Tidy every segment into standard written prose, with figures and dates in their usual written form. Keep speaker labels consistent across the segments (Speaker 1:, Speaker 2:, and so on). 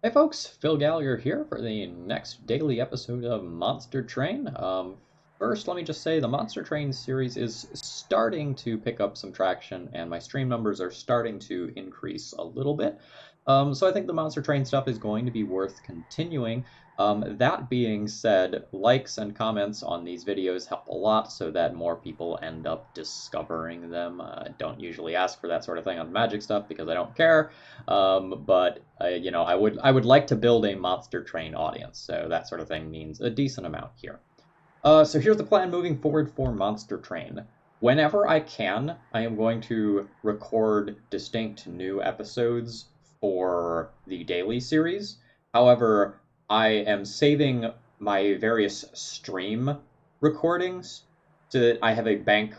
Speaker 1: Hey folks, Phil Gallagher here for the next daily episode of Monster Train. First, let me just say the Monster Train series is starting to pick up some traction, and my stream numbers are starting to increase a little bit. So I think the Monster Train stuff is going to be worth continuing. That being said, likes and comments on these videos help a lot so that more people end up discovering them. I don't usually ask for that sort of thing on Magic stuff because I don't care. But I would like to build a Monster Train audience, so that sort of thing means a decent amount here. So here's the plan moving forward for Monster Train. Whenever I can, I am going to record distinct new episodes for the daily series. However, I am saving my various stream recordings so that I have a bank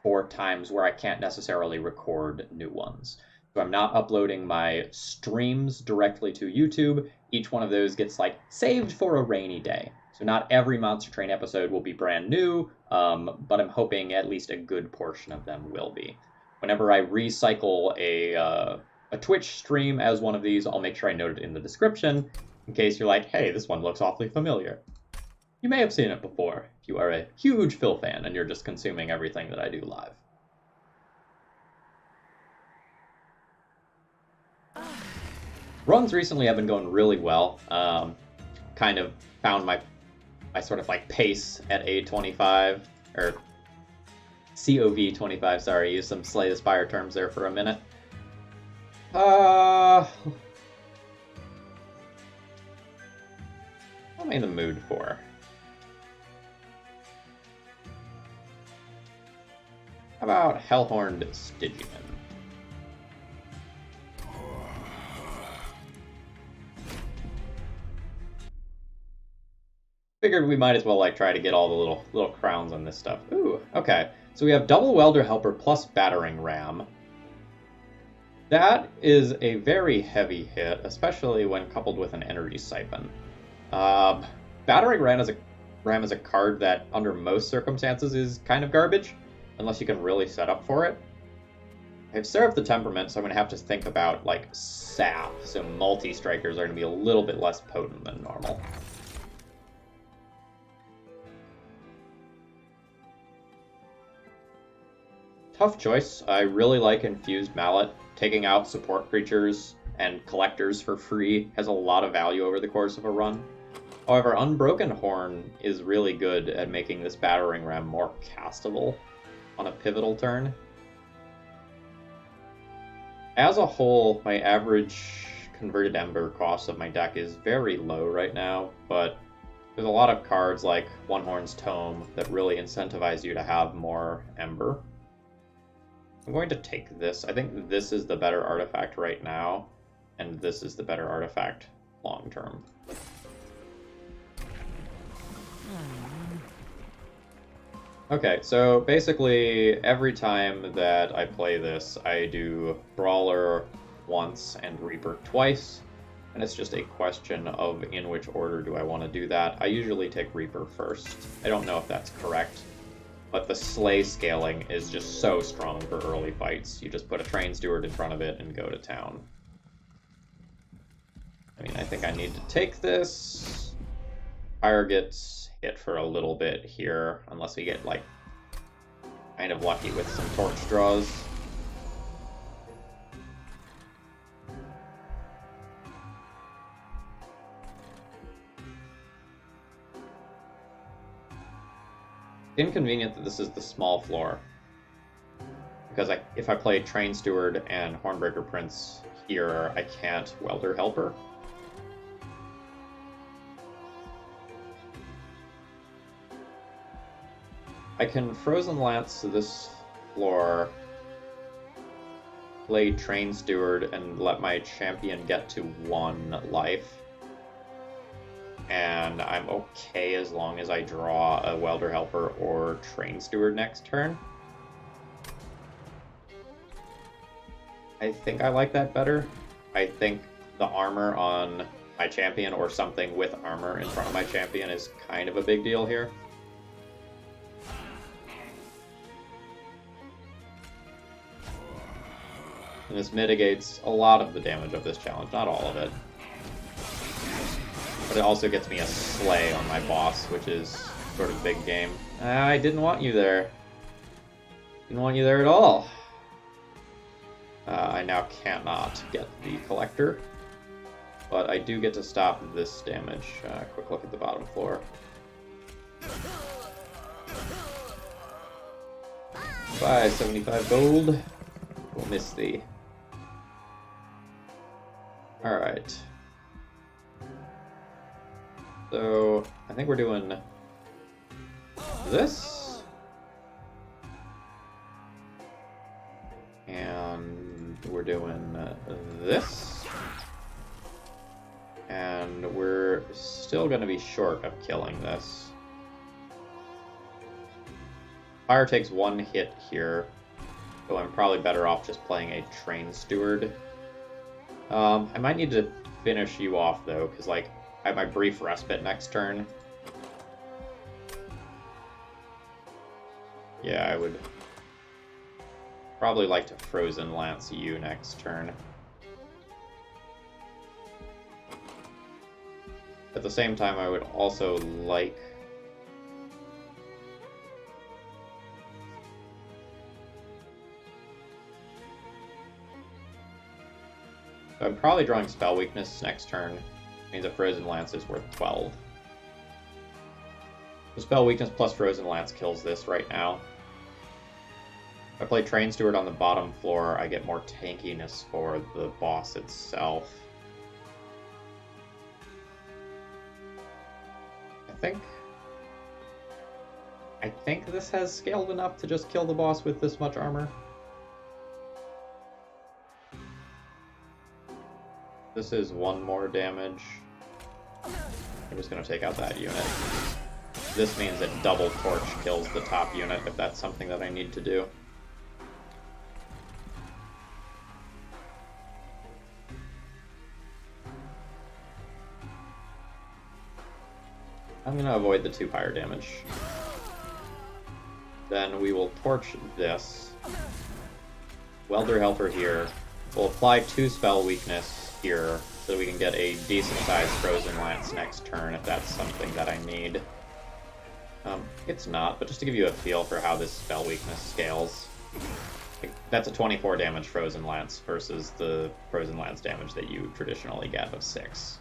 Speaker 1: for times where I can't necessarily record new ones. So I'm not uploading my streams directly to YouTube. Each one of those gets like saved for a rainy day. So not every Monster Train episode will be brand new, but I'm hoping at least a good portion of them will be. Whenever I recycle a Twitch stream as one of these, I'll make sure I note it in the description in case you're like, hey, this one looks awfully familiar. You may have seen it before if you are a huge Phil fan and you're just consuming everything that I do live. Runs recently have been going really well. Kind of found my sort of like pace at A25 or COV25. Sorry, use some Slay the Spire terms there for a minute. What am I in the mood for? How about Hellhorned Stygian? Figured we might as well like try to get all the little crowns on this stuff. Ooh, okay. So we have double Welder Helper plus Battering Ram. That is a very heavy hit, especially when coupled with an Energy Siphon. Battering Ram is a card that, under most circumstances, is kind of garbage, unless you can really set up for it. I've served the Temperament, so I'm going to have to think about, like, Sap, so multi-strikers are going to be a little bit less potent than normal. Tough choice. I really like Infused Mallet. Taking out support creatures and collectors for free has a lot of value over the course of a run. However, Unbroken Horn is really good at making this Battering Ram more castable on a pivotal turn. As a whole, my average Converted Ember cost of my deck is very low right now, but there's a lot of cards like One Horn's Tome that really incentivize you to have more Ember. I'm going to take this. I think this is the better artifact right now, and this is the better artifact long term. Okay, so basically every time that I play this, I do Brawler once and Reaper twice, and it's just a question of in which order do I want to do that. I usually take Reaper first. I don't know if that's correct, but the Slay scaling is just so strong for early fights. You just put a Train Steward in front of it and go to town. I mean, I think I need to take this. Fire gets hit for a little bit here, unless we get, like, kind of lucky with some torch draws. Inconvenient that this is the small floor, because if I play Train Steward and Hornbreaker Prince here, I can't Welder Helper. I can Frozen Lance to this floor, play Train Steward, and let my champion get to 1 life. And I'm okay as long as I draw a Welder Helper or Train Steward next turn. I think I like that better. I think the armor on my champion or something with armor in front of my champion is kind of a big deal here. And this mitigates a lot of the damage of this challenge, not all of it. But it also gets me a slay on my boss, which is sort of big game. I didn't want you there. Didn't want you there at all. I now cannot get the collector, but I do get to stop this damage. Quick look at the bottom floor. Bye, 75 gold. We'll miss thee. Alright. So, I think we're doing this. And we're doing this. And we're still going to be short of killing this. Fire takes one hit here, so I'm probably better off just playing a Train Steward. I might need to finish you off, though, because, like, I have my brief respite next turn. Yeah, I would probably like to Frozen Lance you next turn. At the same time, I would also like... So I'm probably drawing Spell Weakness next turn. Means a Frozen Lance is worth 12. The Spell Weakness plus Frozen Lance kills this right now. If I play Train Steward on the bottom floor, I get more tankiness for the boss itself. I think this has scaled enough to just kill the boss with this much armor. This is one more damage. I'm just going to take out that unit. This means that double torch kills the top unit if that's something that I need to do. I'm going to avoid the 2 fire damage. Then we will torch this. Welder Helper here. We'll apply 2 spell weakness here so we can get a decent-sized Frozen Lance next turn if that's something that I need. It's not, but just to give you a feel for how this spell weakness scales. That's a 24 damage Frozen Lance versus the Frozen Lance damage that you traditionally get of 6.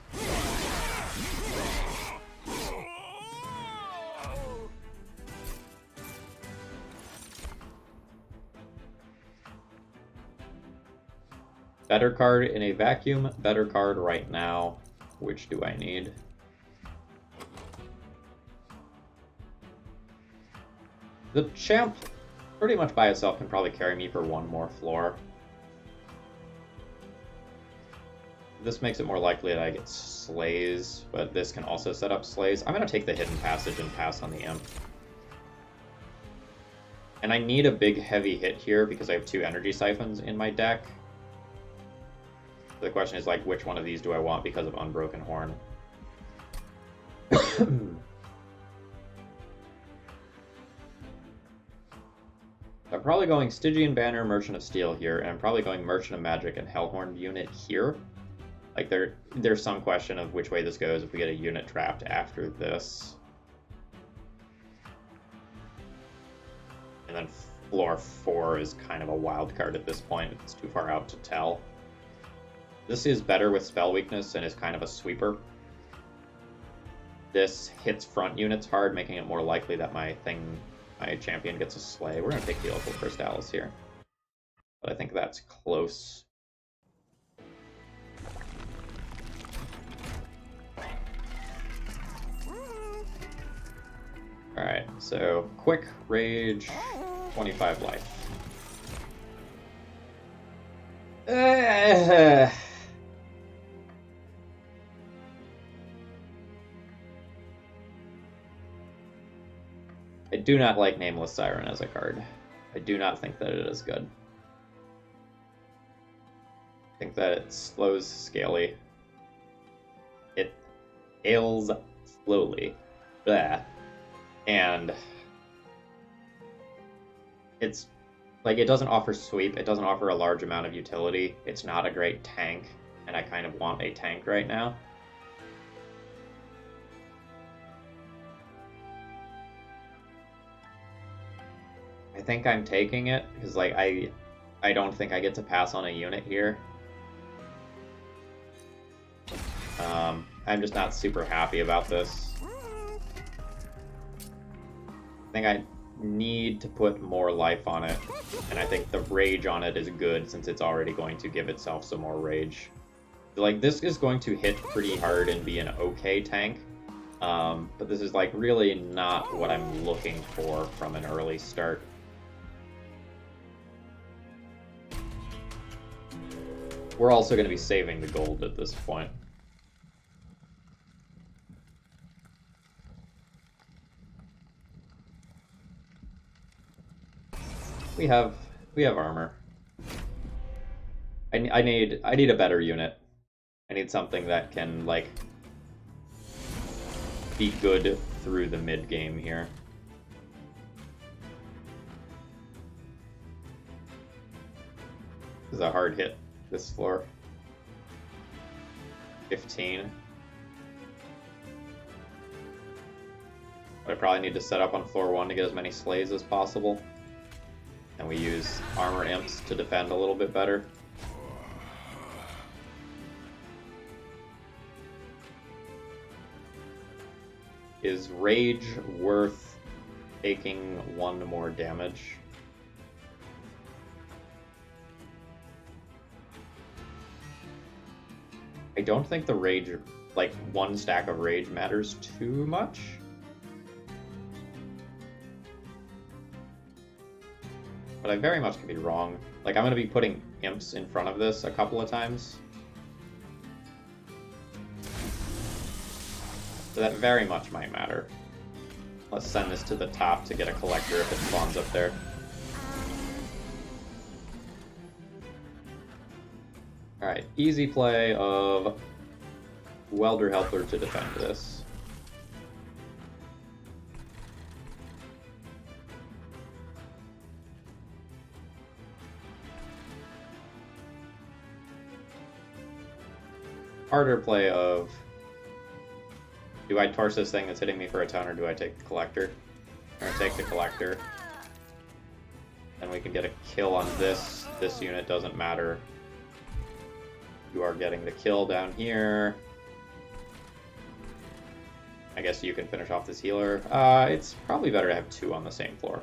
Speaker 1: Better card in a vacuum, better card right now. Which do I need? The champ, pretty much by itself, can probably carry me for 1 more floor. This makes it more likely that I get slays, but this can also set up slays. I'm going to take the hidden passage and pass on the imp. And I need a big heavy hit here because I have 2 energy siphons in my deck. The question is, like, which one of these do I want because of Unbroken Horn? I'm probably going Stygian Banner, Merchant of Steel here, and I'm probably going Merchant of Magic and Hellhorn unit here. Like, there's some question of which way this goes if we get a unit trapped after this. And then floor 4 is kind of a wild card at this point. It's too far out to tell. This is better with spell weakness and is kind of a sweeper. This hits front units hard, making it more likely that my champion gets a slay. We're going to take the Opal Crystallis here. But I think that's close. Alright, so quick rage, 25 life. I do not like Nameless Siren as a card. I do not think that it is good. I think that it slows Scaly. It ails slowly. Blah. And it's like, it doesn't offer sweep, it doesn't offer a large amount of utility. It's not a great tank, and I kind of want a tank right now. I think I'm taking it, because like I don't think I get to pass on a unit here. I'm just not super happy about this. I think I need to put more life on it, and I think the rage on it is good since it's already going to give itself some more rage. Like, this is going to hit pretty hard and be an okay tank, but this is like really not what I'm looking for from an early start. We're also going to be saving the gold at this point. We have armor. I need a better unit. I need something that can like be good through the mid game here. This is a hard hit this floor. 15. I probably need to set up on floor 1 to get as many slays as possible. And we use armor imps to defend a little bit better. Is rage worth taking 1 more damage? I don't think the rage, like 1 stack of rage matters too much. But I very much could be wrong. Like, I'm going to be putting imps in front of this a couple of times. So that very much might matter. Let's send this to the top to get a collector if it spawns up there. Alright, easy play of Welder Helper to defend this. Harder play of, do I torch this thing that's hitting me for a ton, or do I take the collector? I'm gonna take the collector. Then we can get a kill on this. This unit doesn't matter. You are getting the kill down here. I guess you can finish off this healer. It's probably better to have 2 on the same floor.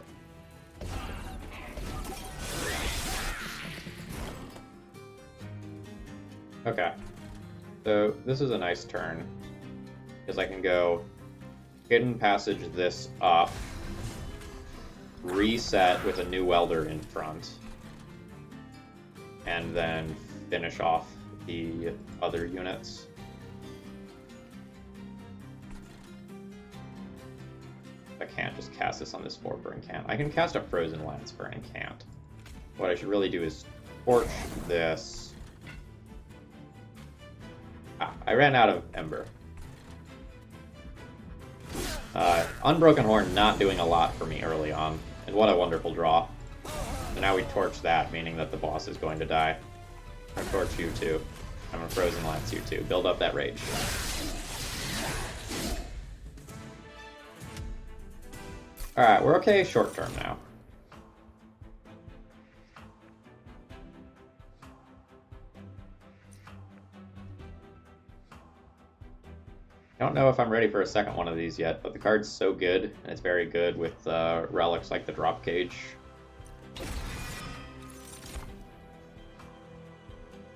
Speaker 1: Okay. So this is a nice turn, because I can go hidden passage this up, reset with a new welder in front, and then finish off the other units. I can't just cast this on this 4 incant. I can cast a Frozen Lance for incant. What I should really do is torch this. I ran out of Ember. Unbroken Horn not doing a lot for me early on, and what a wonderful draw. So now we torch that, meaning that the boss is going to die. I'm gonna torch you too. I'm gonna Frozen Lance you too. Build up that rage. Alright, we're okay short term now. I don't know if I'm ready for a second one of these yet, but the card's so good, and it's very good with relics like the Drop Cage.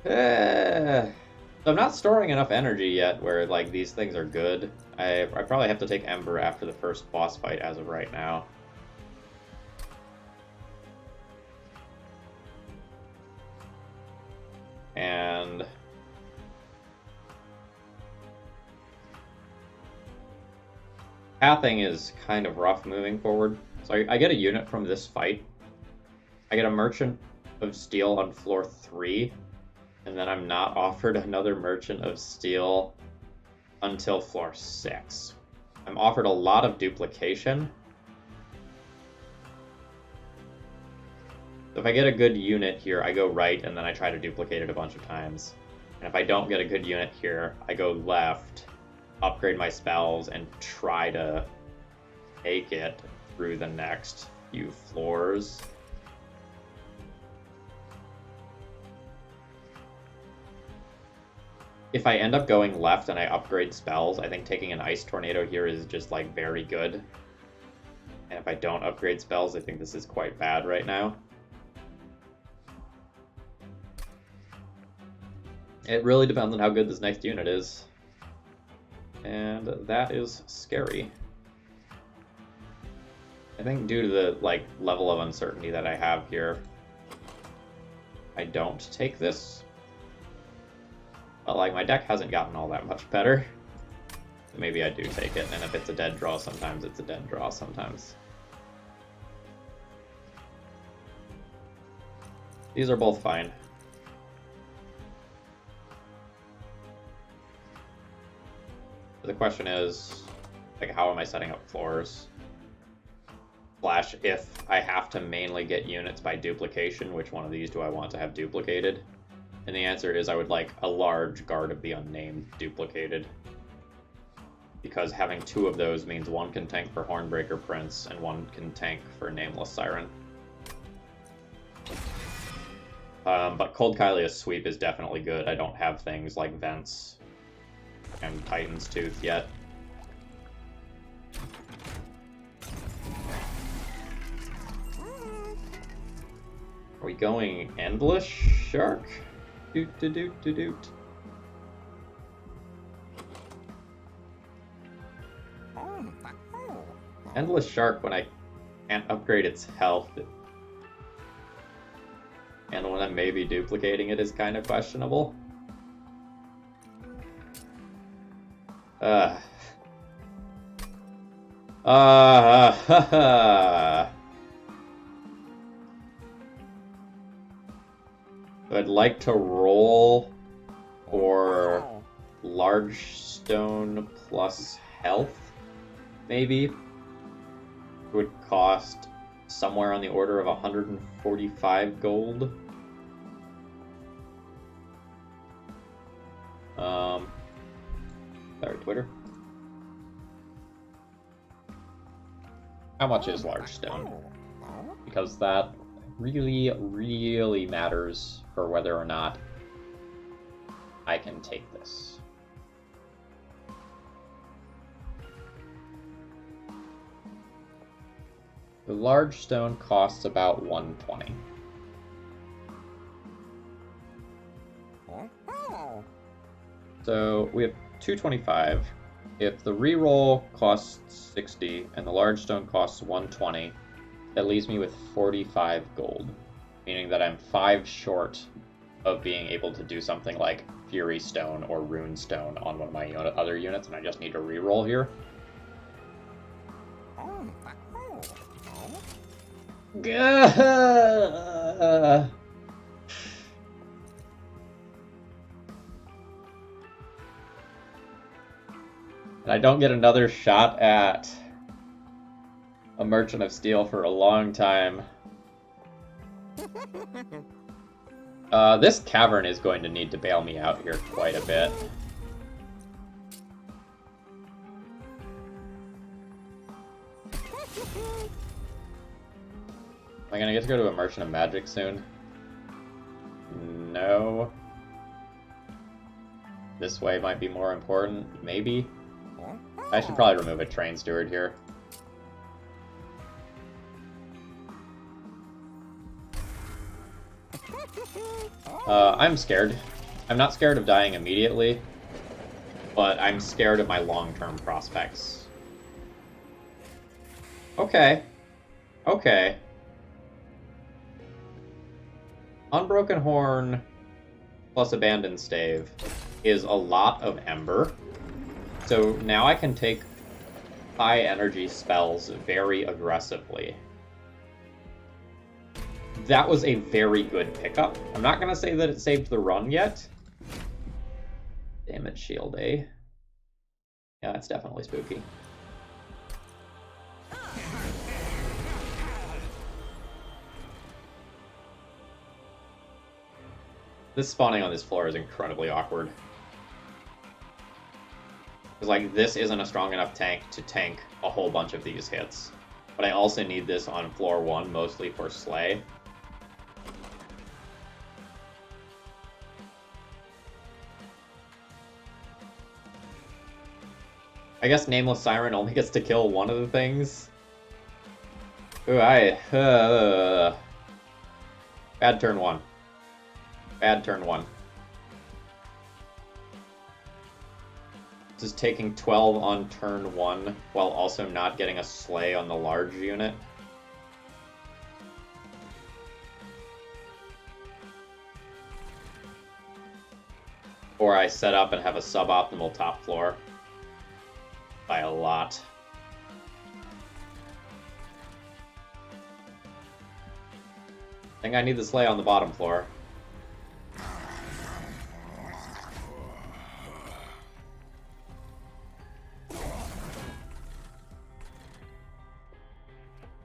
Speaker 1: So I'm not storing enough energy yet where like these things are good. I probably have to take Ember after the first boss fight as of right now. And pathing is kind of rough moving forward. So I get a unit from this fight. I get a Merchant of Steel on floor 3, and then I'm not offered another Merchant of Steel until floor 6. I'm offered a lot of duplication. So if I get a good unit here, I go right, and then I try to duplicate it a bunch of times. And if I don't get a good unit here, I go left, upgrade my spells, and try to take it through the next few floors. If I end up going left and I upgrade spells, I think taking an Ice Tornado here is just, like, very good. And if I don't upgrade spells, I think this is quite bad right now. It really depends on how good this next unit is. And that is scary. I think due to the, like, level of uncertainty that I have here, I don't take this. But, like, my deck hasn't gotten all that much better. So maybe I do take it, and if it's a dead draw, sometimes it's a dead draw sometimes. These are both fine. The question is, like, how am I setting up floors? Slash, if I have to mainly get units by duplication, which one of these do I want to have duplicated? And the answer is I would like a large Guard of the Unnamed duplicated. Because having two of those means one can tank for Hornbreaker Prince and one can tank for Nameless Siren. But Cold Kylia's Sweep is definitely good. I don't have things like Vents and Titan's Tooth yet. Are we going Endless Shark? Doot doot doot doot doot. Endless Shark when I can't upgrade its health. And when I'm maybe duplicating it is kind of questionable. I'd like to roll for Large Stone plus health, maybe. It would cost somewhere on the order of 145 gold. Sorry, Twitter. How much is Large Stone? Because that really, really matters for whether or not I can take this. The Large Stone costs about 120. So we have 225. If the reroll costs 60 and the Large Stone costs 120, that leaves me with 45 gold, meaning that I'm 5 short of being able to do something like Fury Stone or Rune Stone on one of my other units, and I just need to reroll here. And I don't get another shot at a Merchant of Steel for a long time. This Cavern is going to need to bail me out here quite a bit. Am I gonna get to go to a Merchant of Magic soon? No. This way might be more important, maybe. I should probably remove a Train Steward here. I'm scared. I'm not scared of dying immediately, but I'm scared of my long-term prospects. Okay. Okay. Unbroken Horn plus Abandoned Stave is a lot of Ember. So now I can take high energy spells very aggressively. That was a very good pickup. I'm not going to say that it saved the run yet. Damage shield, eh? Yeah, it's definitely spooky. This spawning on this floor is incredibly awkward. Because, like, this isn't a strong enough tank to tank a whole bunch of these hits. But I also need this on floor 1, mostly for Slay. I guess Nameless Siren only gets to kill one of the things. Ooh, bad turn 1. Bad turn 1. This is taking 12 on turn 1, while also not getting a Slay on the large unit. Or I set up and have a suboptimal top floor. By a lot. I think I need the Slay on the bottom floor.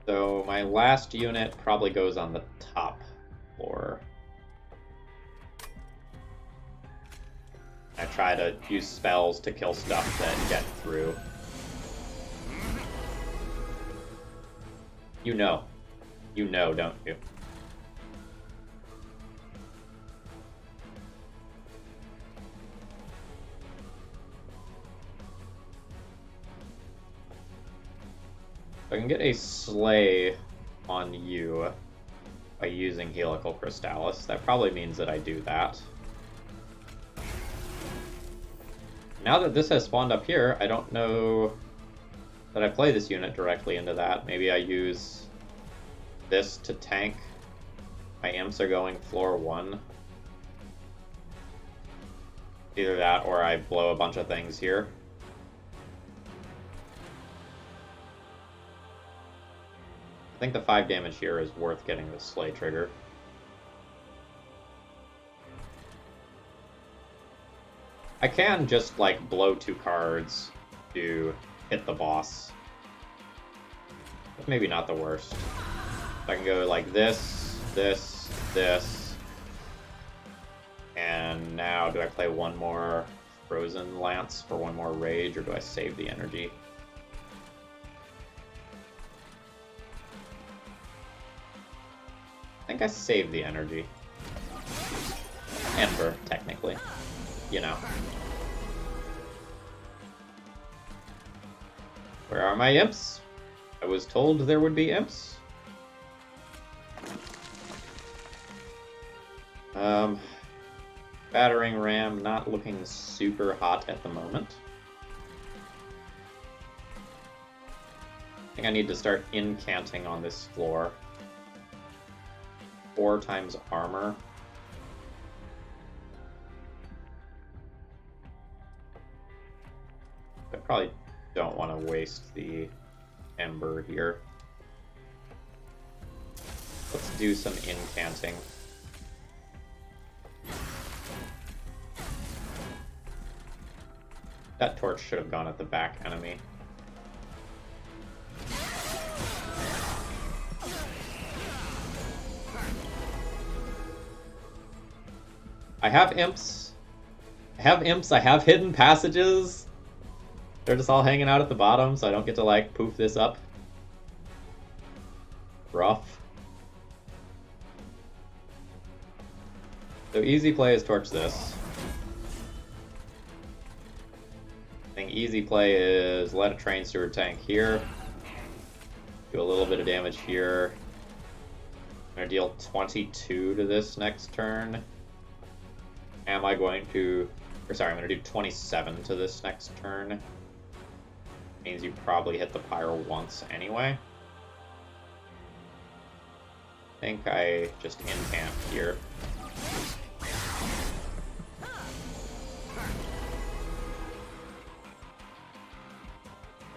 Speaker 1: So my last unit probably goes on the top floor. I try to use spells to kill stuff that get through. You know, don't you? If I can get a Slay on you by using Helical Crystallis, that probably means that I do that. Now that this has spawned up here, I don't know that I play this unit directly into that. Maybe I use this to tank. My imps are going floor 1. Either that or I blow a bunch of things here. I think the 5 damage here is worth getting the Slay trigger. I can just, like, blow 2 cards to hit the boss. That's maybe not the worst. I can go like this, this, this. And now, do I play one more Frozen Lance for one more Rage, or do I save the energy? I think I save the energy. Ember, technically. You know. Where are my imps? I was told there would be imps. Battering Ram not looking super hot at the moment. I think I need to start incanting on this floor. 4 times armor. I probably don't want to waste the Ember here. Let's do some incanting. That torch should have gone at the back enemy. I have imps. I have hidden passages. They're just all hanging out at the bottom, so I don't get to, like, poof this up. Rough. So easy play is torch this. I think easy play is let a Train Steward tank here. Do a little bit of damage here. I'm going to deal 22 to this next turn. Am I going to... Or sorry, I'm going to do 27 to this next turn. Means you probably hit the pyro once anyway. I think I just incamp here.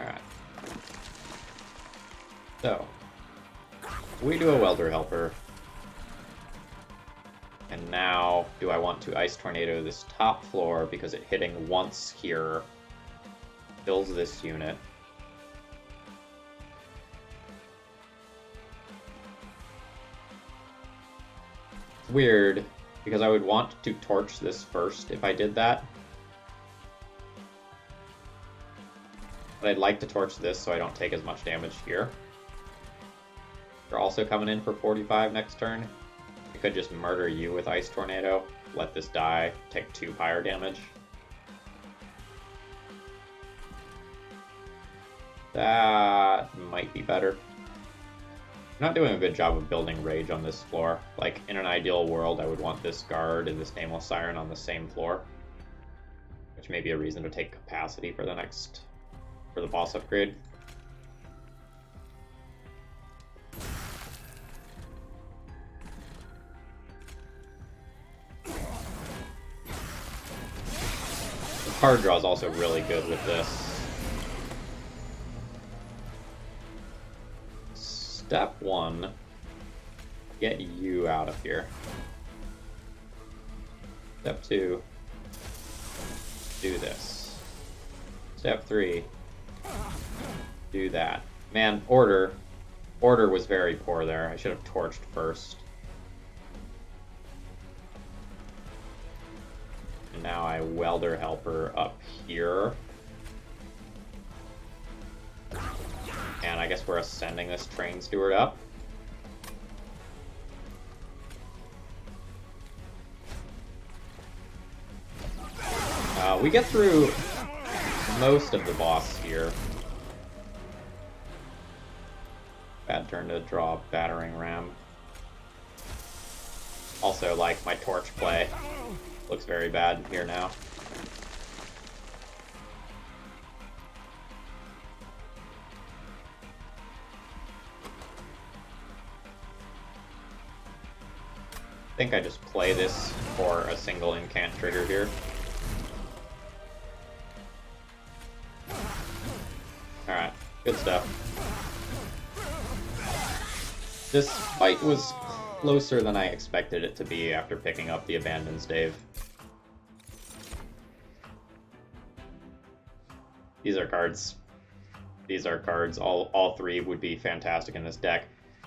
Speaker 1: Alright. So, we do a Welder Helper. And now, do I want to Ice Tornado this top floor because it hitting once here kills this unit? It's weird, because I would want to torch this first if I did that. But I'd like to torch this so I don't take as much damage here. They're also coming in for 45 next turn. I could just murder you with Ice Tornado, let this die, take 2 fire damage. That might be better. I'm not doing a good job of building Rage on this floor. Like, in an ideal world, I would want this Guard and this Nameless Siren on the same floor. Which may be a reason to take Capacity for the boss upgrade. The card draw is also really good with this. Step 1, get you out of here. Step 2, do this. Step 3, do that. Man, order was very poor there. I should have torched first. And now I Welder Helper up here. And I guess we're ascending this Train Steward up. We get through most of the boss here. Bad turn to draw Battering Ram. Also, like, my torch play looks very bad here now. I think I just play this for a single incant trigger here. Alright, good stuff. This fight was closer than I expected it to be after picking up the Abandoned Stave. These are cards. These are cards. All 3 would be fantastic in this deck.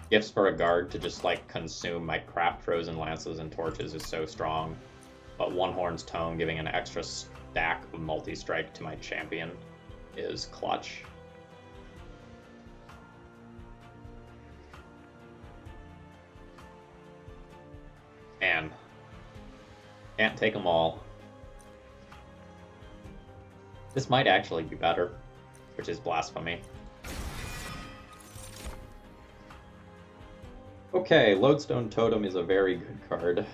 Speaker 1: Gifts for a Guard to just, like, consume my crap Frozen Lances and Torches is so strong. But One Horn's Tome giving an extra stack of multi-strike to my champion is clutch. Man, can't take them all. This might actually be better, which is blasphemy. Okay, Lodestone Totem is a very good card.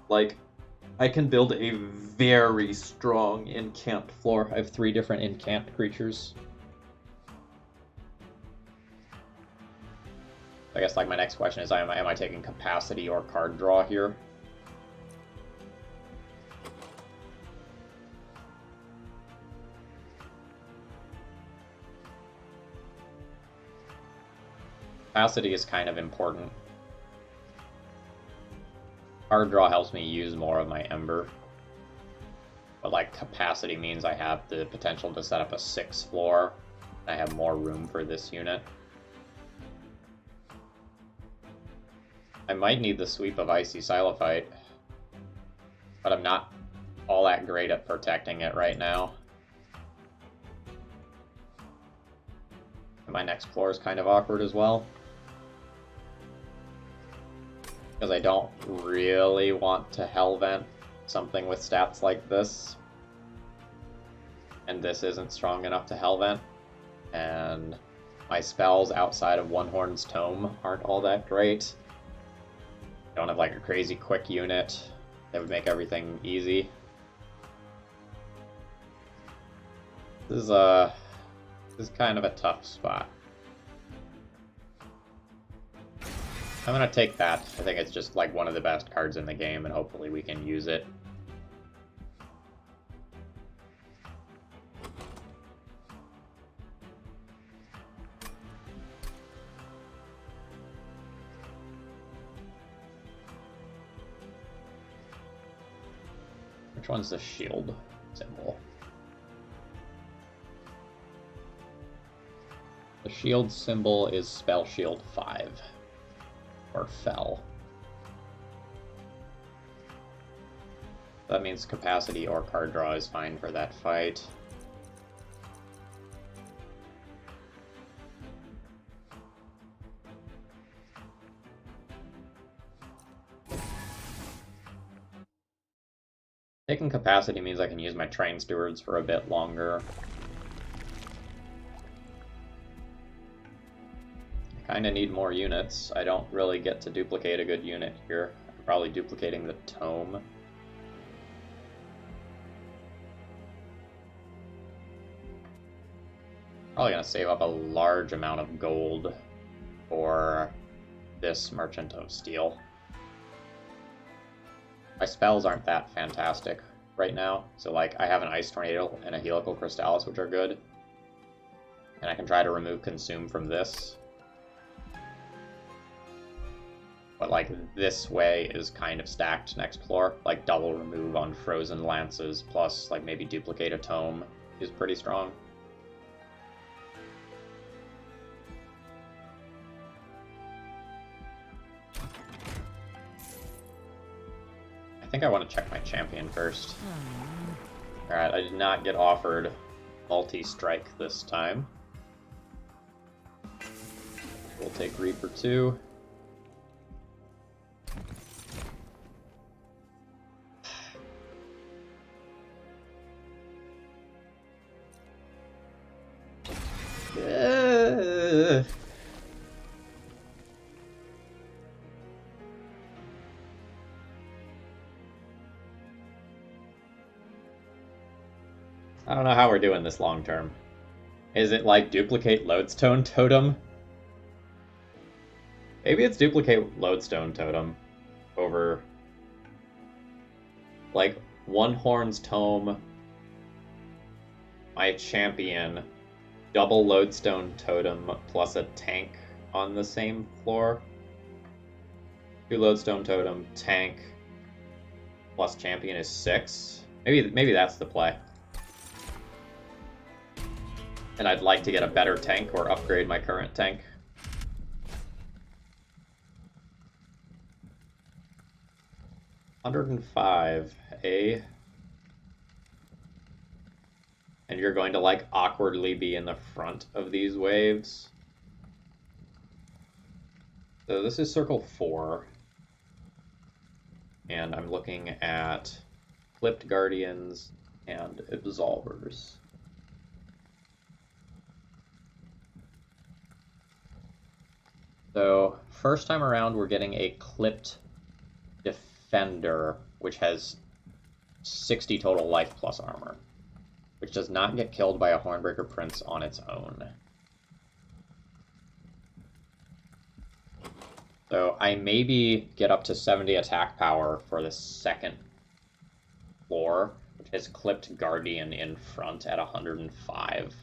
Speaker 1: Like, I can build a very strong incant floor. I have 3 different incant creatures. I guess, like, my next question is, am I taking Capacity or card draw here? Capacity is kind of important. Card draw helps me use more of my Ember. But, like, Capacity means I have the potential to set up a 6 floor. I have more room for this unit. I might need the sweep of Icy Silophyte, but I'm not all that great at protecting it right now. And my next floor is kind of awkward as well, because I don't really want to Hellvent something with stats like this, and this isn't strong enough to Hellvent, and my spells outside of One Horn's Tome aren't all that great. I don't have, like, a crazy quick unit that would make everything easy. This is kind of a tough spot. I'm gonna take that. I think it's just, like, one of the best cards in the game, and hopefully we can use it. Which one's the shield symbol? The shield symbol is Spell Shield 5. Or Fell. That means Capacity or card draw is fine for that fight. Taking capacity means I can use my train stewards for a bit longer. I kind of need more units. I don't really get to duplicate a good unit here. I'm probably duplicating the Tome. Probably going to save up a large amount of gold for this Merchant of Steel. My spells aren't that fantastic right now, so like I have an Ice Tornado and a Helical Crystallis, which are good. And I can try to remove Consume from this. But like this way is kind of stacked next floor. Like double remove on Frozen Lances, plus like maybe duplicate a Tome is pretty strong. I think I want to check my champion first. Alright, I did not get offered multi-strike this time. We'll take Reaper 2. I don't know how we're doing this long term. Is it like duplicate Lodestone Totem? Maybe it's duplicate Lodestone Totem over like one Horn's Tome, my champion, double Lodestone Totem plus a tank on the same floor. 2 Lodestone Totem, tank, plus champion is 6. Maybe that's the play. And I'd like to get a better tank or upgrade my current tank. $105, eh? And you're going to like awkwardly be in the front of these waves. So this is circle 4. And I'm looking at Clipped Guardians and Absolvers. So, first time around, we're getting a Clipped Defender, which has 60 total life plus armor, which does not get killed by a Hornbreaker Prince on its own. So, I maybe get up to 70 attack power for the second floor, which has Clipped Guardian in front at 105.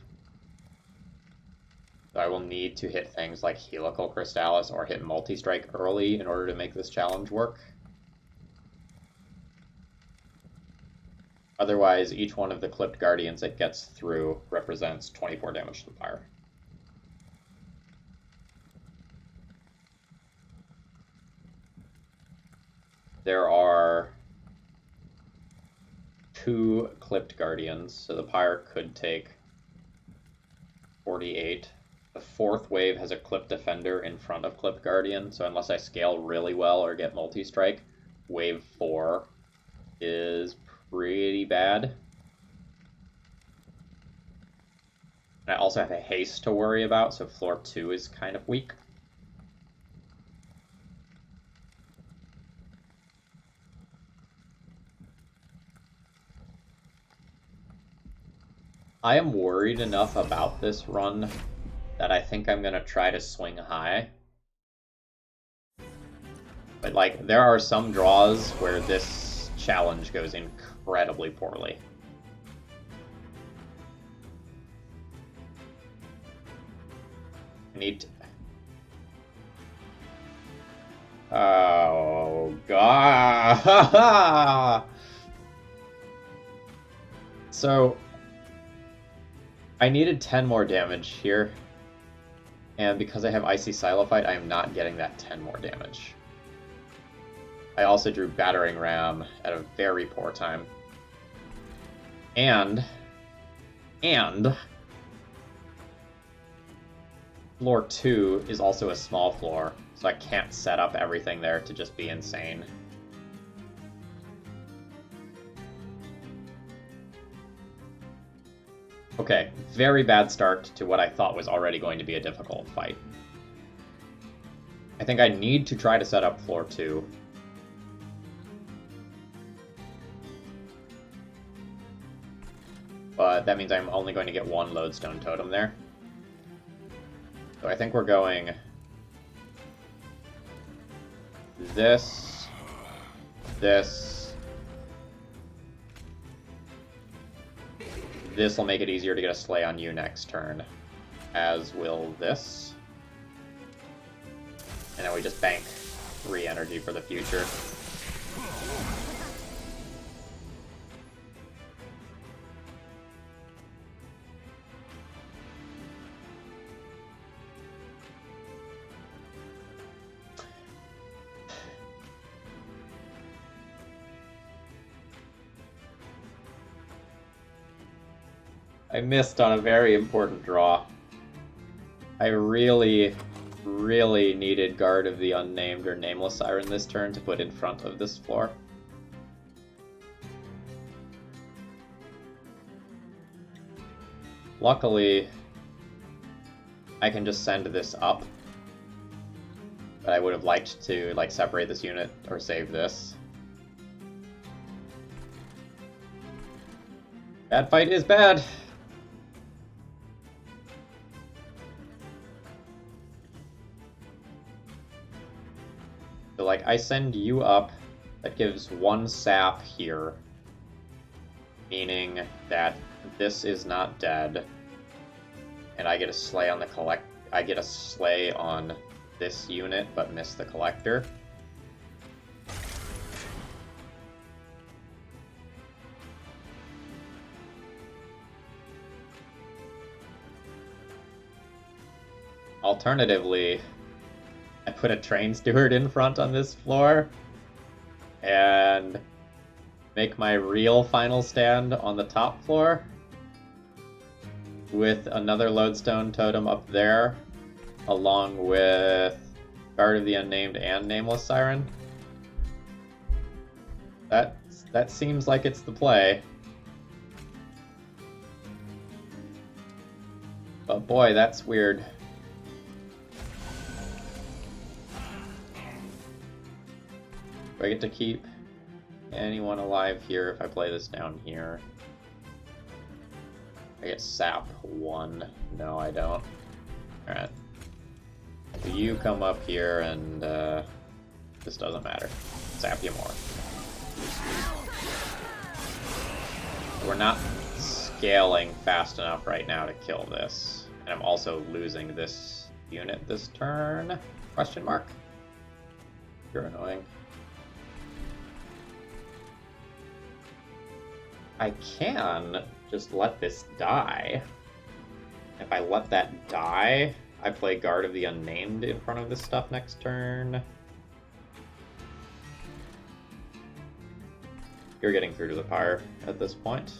Speaker 1: So I will need to hit things like Helical Crystallis or hit Multi-Strike early in order to make this challenge work. Otherwise, each one of the Clipped Guardians that gets through represents 24 damage to the Pyre. There are 2 Clipped Guardians, so the Pyre could take 48. The 4th wave has a Clipped Defender in front of Clipped Guardian, so unless I scale really well or get multi-strike, wave 4 is pretty bad. And I also have a haste to worry about, so floor 2 is kind of weak. I am worried enough about this run that I think I'm going to try to swing high. But, like, there are some draws where this challenge goes incredibly poorly. I need to... Oh, God! So, I needed 10 more damage here. And because I have Icy Silophyte, I am not getting that 10 more damage. I also drew Battering Ram at a very poor time. And floor 2 is also a small floor, so I can't set up everything there to just be insane. Okay, very bad start to what I thought was already going to be a difficult fight. I think I need to try to set up floor 2. But that means I'm only going to get one lodestone totem there. So I think we're going this, this. This will make it easier to get a sleigh on you next turn, as will this. And then we just bank 3 energy for the future. I missed on a very important draw. I really needed Guard of the Unnamed or Nameless Siren this turn to put in front of this floor. Luckily, I can just send this up. But I would have liked to like separate this unit or save this. Bad fight is bad. So like I send you up, that gives 1 sap here, meaning that this is not dead, and I get a sleigh on the I get a sleigh on this unit, but miss the collector. Alternatively, I put a train steward in front on this floor and make my real final stand on the top floor with another lodestone totem up there, along with Guard of the Unnamed and Nameless Siren. That seems like it's the play. But boy, that's weird. Do I get to keep anyone alive here if I play this down here? I get sap 1. No, I don't. Alright. So you come up here and this doesn't matter. Sap you more. We're not scaling fast enough right now to kill this. And I'm also losing this unit this turn? Question mark? You're annoying. I can just let this die. If I let that die, I play Guard of the Unnamed in front of this stuff next turn. You're getting through to the pyre at this point.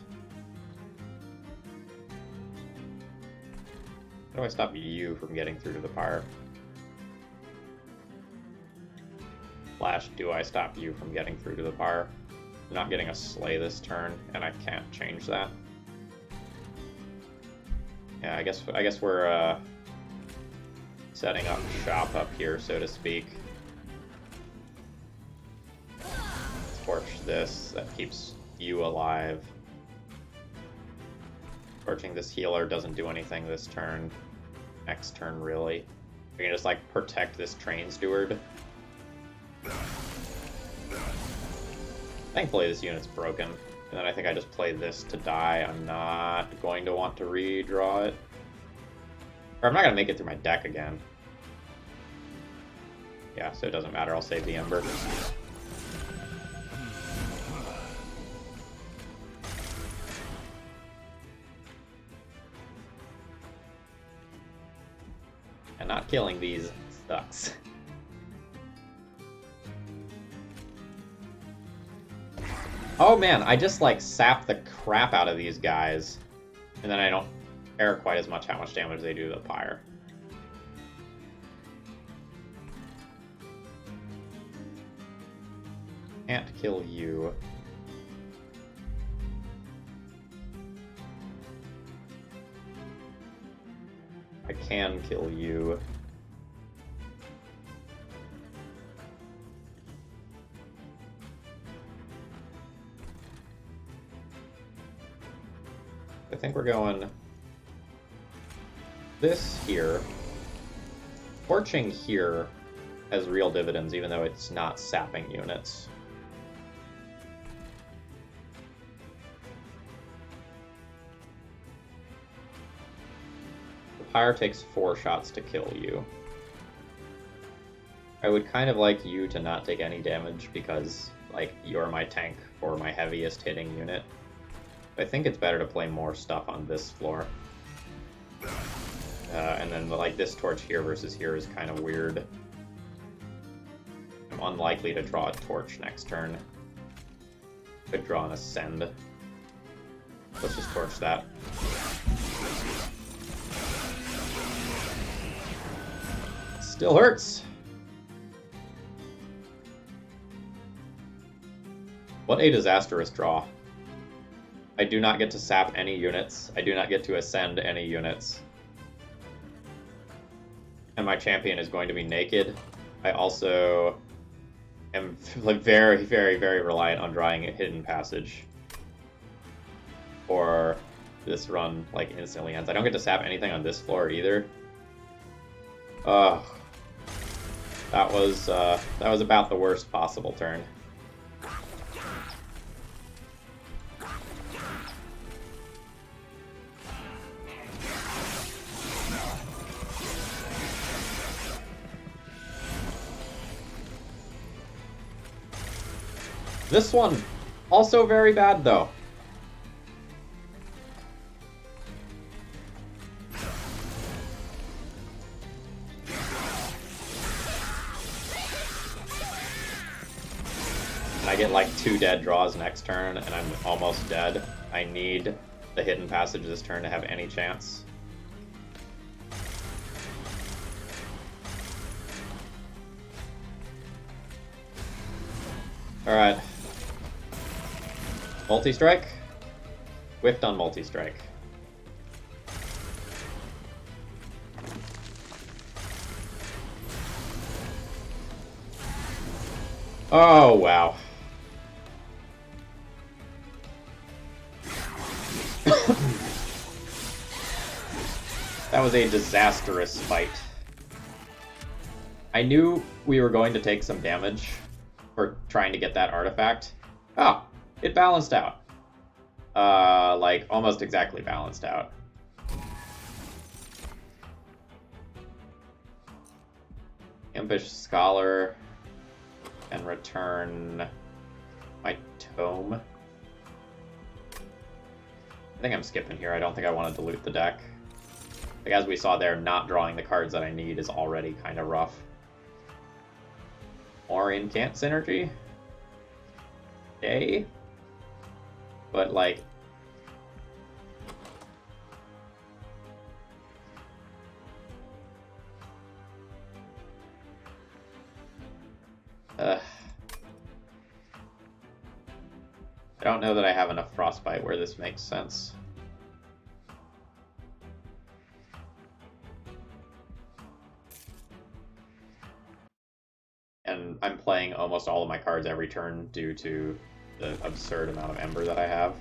Speaker 1: How do I stop you from getting through to the pyre? Slash, do I stop you from getting through to the pyre? I'm not getting a sleigh this turn, and I can't change that. Yeah, I guess we're setting up shop up here, so to speak. Torch this, that keeps you alive. Torching this healer doesn't do anything this turn. Next turn, really. We can just, like, protect this train steward. Thankfully, this unit's broken. And then I think I just play this to die. I'm not going to want to redraw it. Or I'm not going to make it through my deck again. Yeah, so it doesn't matter. I'll save the Ember. And not killing these sucks. Oh man, I just like sap the crap out of these guys, and then I don't care quite as much how much damage they do to the pyre. Can't kill you. can kill you. I think we're going this here. Torching here has real dividends, even though it's not sapping units. The Pyre takes 4 shots to kill you. I would kind of like you to not take any damage because, like, you're my tank for my heaviest hitting unit. I think it's better to play more stuff on this floor. And then, like, this torch here versus here is kind of weird. I'm unlikely to draw a torch next turn. Could draw an ascend. Let's just torch that. Still hurts! What a disastrous draw. I do not get to sap any units. I do not get to ascend any units. And my champion is going to be naked. I also am very, very, very reliant on drawing a hidden passage. Or this run, like, instantly ends. I don't get to sap anything on this floor either. Ugh. That was about the worst possible turn. This one, also very bad, though. And I get like 2 dead draws next turn, and I'm almost dead. I need the hidden passage this turn to have any chance. Alright. Multi-strike? Whiffed on multi-strike. Oh, wow. That was a disastrous fight. I knew we were going to take some damage for trying to get that artifact. Oh, it balanced out. Like, almost exactly balanced out. Impish Scholar and return my Tome. I think I'm skipping here. I don't think I want to dilute the deck. Like, as we saw there, not drawing the cards that I need is already kind of rough. More incant synergy? Okay. But, like... I don't know that I have enough Frostbite where this makes sense. And I'm playing almost all of my cards every turn due to the absurd amount of Ember that I have.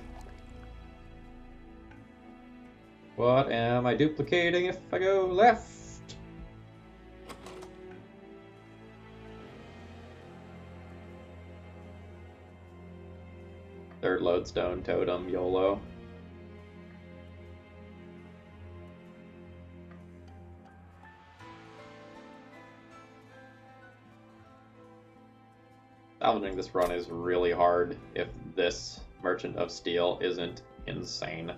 Speaker 1: What am I duplicating if I go left? Third Lodestone, Totem, YOLO. Salvaging this run is really hard if this Merchant of Steel isn't insane.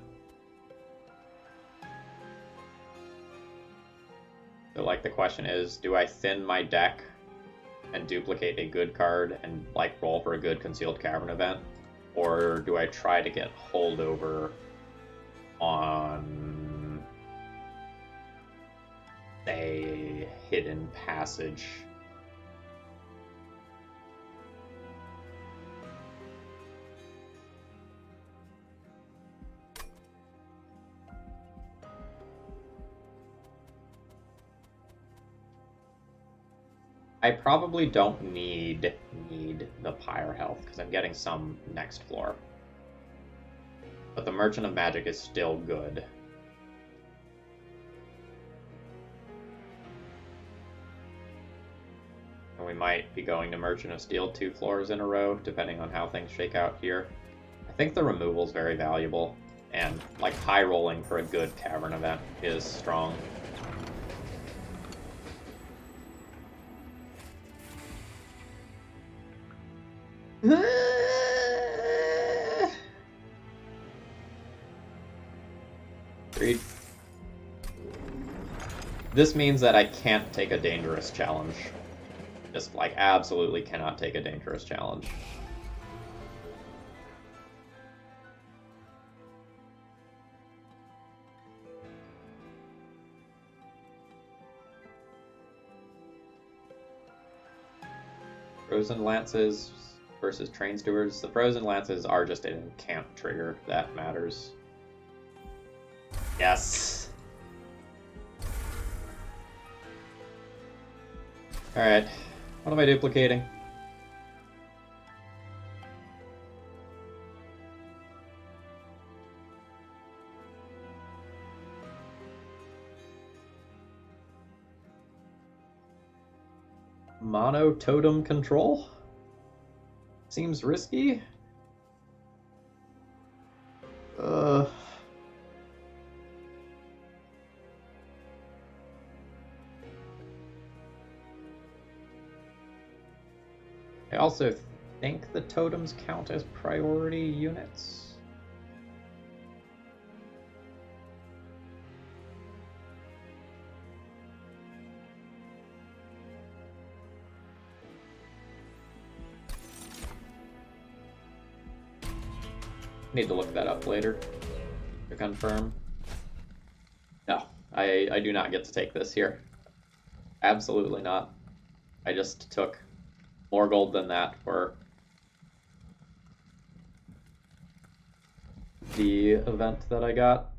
Speaker 1: So, like, the question is, do I thin my deck and duplicate a good card and, like, roll for a good Concealed Cavern event? Or do I try to get holdover on, say, Hidden Passage? I probably don't need the Pyre health, because I'm getting some next floor. But the Merchant of Magic is still good. And we might be going to Merchant of Steel 2 floors in a row, depending on how things shake out here. I think the removal's very valuable, and like high rolling for a good Cavern event is strong. Agreed. This means that I can't take a dangerous challenge. Just, like, absolutely cannot take a dangerous challenge. Frozen Lances versus Train Stewards. The Frozen Lances are just an can't trigger. That matters. Yes! Alright. What am I duplicating? Mono Totem control? Seems risky. I also think the totems count as priority units. Need to look that up later to confirm. No, I do not get to take this here. Absolutely not. I just took more gold than that for the event that I got.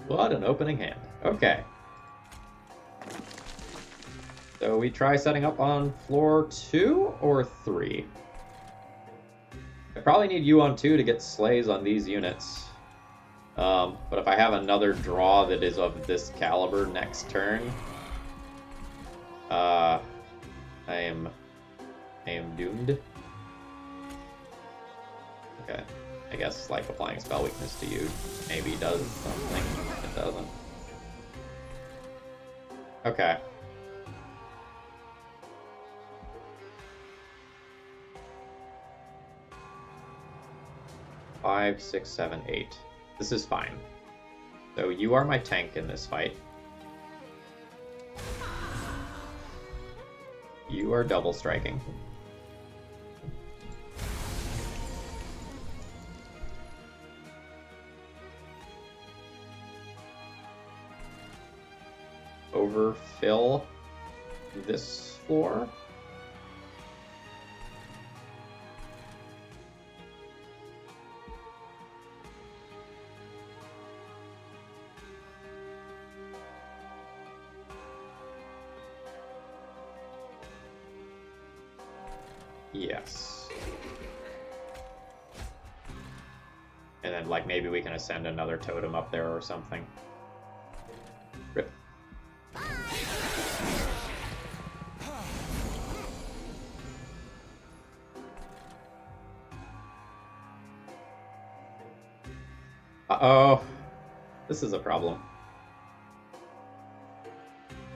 Speaker 1: What an opening hand. Okay. So we try setting up on floor 2 or 3? I probably need you on 2 to get slays on these units. But if I have another draw that is of this caliber next turn, I am doomed. Okay, I guess like applying spell weakness to you maybe does something. It doesn't. Okay. Five, 6, 7, 8. This is fine. So you are my tank in this fight. You are double striking. Overfill this floor. Yes. And then, like, maybe we can ascend another totem up there or something. Rip. Uh-oh. This is a problem.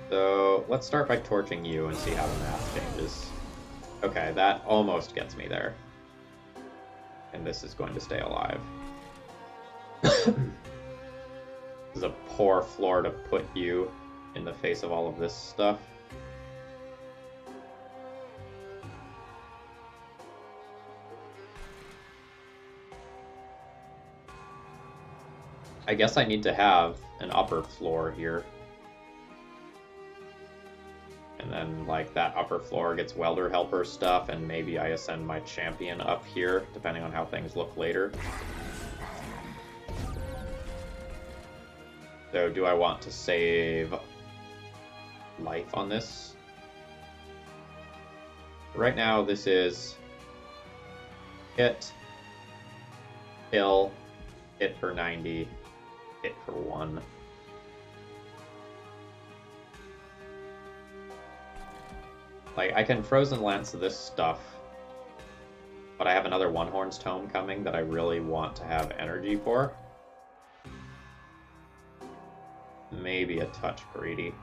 Speaker 1: So, let's start by torching you and see how the math changes. Okay, that almost gets me there. And this is going to stay alive. This is a poor floor to put you in the face of all of this stuff. I guess I need to have an upper floor here. And then, like, that upper floor gets welder helper stuff, and maybe I ascend my champion up here, depending on how things look later. So do I want to save life on this? Right now this is hit, kill, hit for 90, hit for 1. Like, I can Frozen Lance this stuff, but I have another One Horn's Tome coming that I really want to have energy for. Maybe a touch greedy.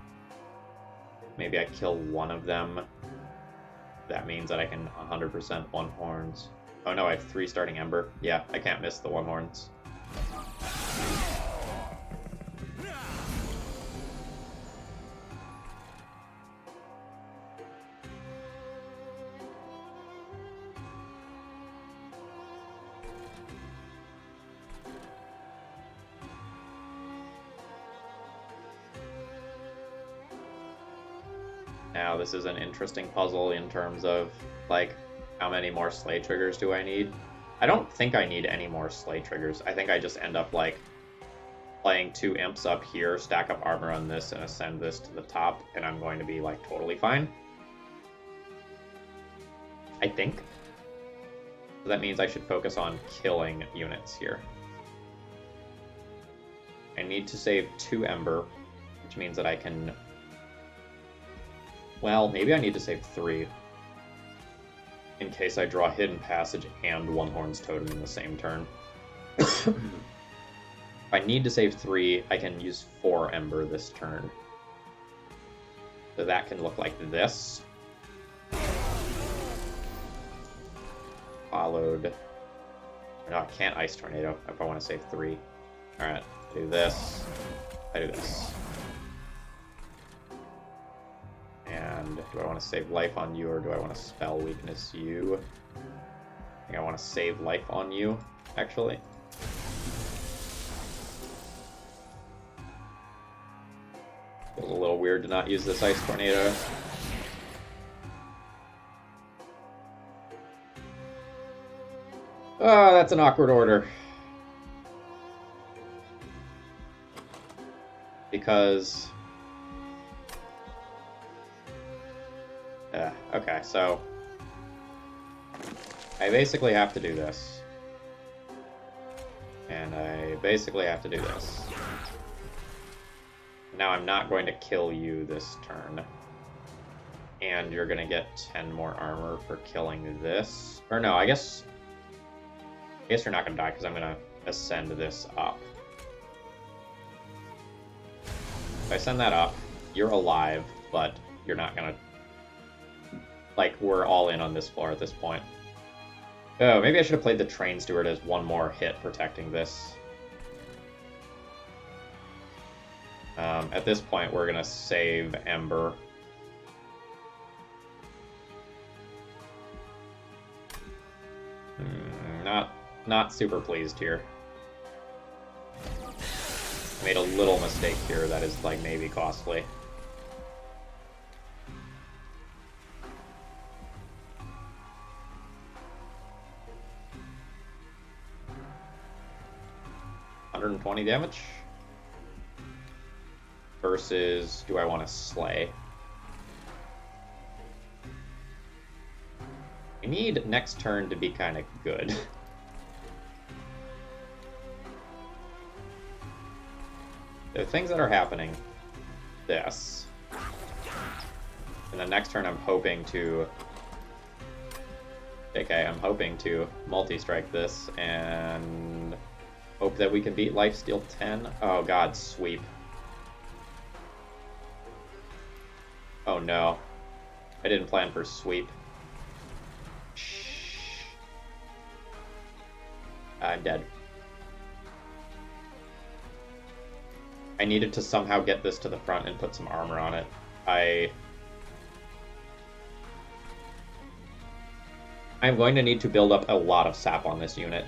Speaker 1: Maybe I kill one of them. That means that I can 100% One Horns. Oh no, I have 3 starting Ember. Yeah, I can't miss the One Horns. Now this is an interesting puzzle in terms of, like, how many more Slay triggers do I need? I don't think I need any more Slay triggers. I think I just end up, like, playing 2 imps up here, stack up armor on this, and ascend this to the top, and I'm going to be, like, totally fine. I think. So that means I should focus on killing units here. I need to save 2 Ember, which means that I can... Well, maybe I need to save 3. In case I draw Hidden Passage and One Horn's Totem in the same turn. If I need to save 3, I can use 4 Ember this turn. So that can look like this. Followed... No, I can't Ice Tornado if I want to save 3. Alright, do this. I do this. And do I want to save life on you, or do I want to spell weakness you? I think I want to save life on you, actually. Feels a little weird to not use this Ice Tornado. Oh, that's an awkward order. Because... okay, so... I basically have to do this. And I basically have to do this. Now I'm not going to kill you this turn. And you're gonna get 10 more armor for killing this. Or no, I guess you're not gonna die, because I'm gonna ascend this up. If I send that up, you're alive, but you're not gonna... Like, we're all in on this floor at this point. Oh, maybe I should have played the Train Steward as one more hit protecting this. At this point, we're gonna save Ember. Not super pleased here. Made a little mistake here that is, like, maybe costly. $120 damage versus, do I want to slay? I need next turn to be kind of good. The things that are happening, this, and then next turn I'm hoping to, okay, I'm hoping to multi-strike this and hope that we can beat Lifesteal 10. Oh god, sweep. Oh no, I didn't plan for sweep. Shh. I'm dead. I needed to somehow get this to the front and put some armor on it. I'm going to need to build up a lot of sap on this unit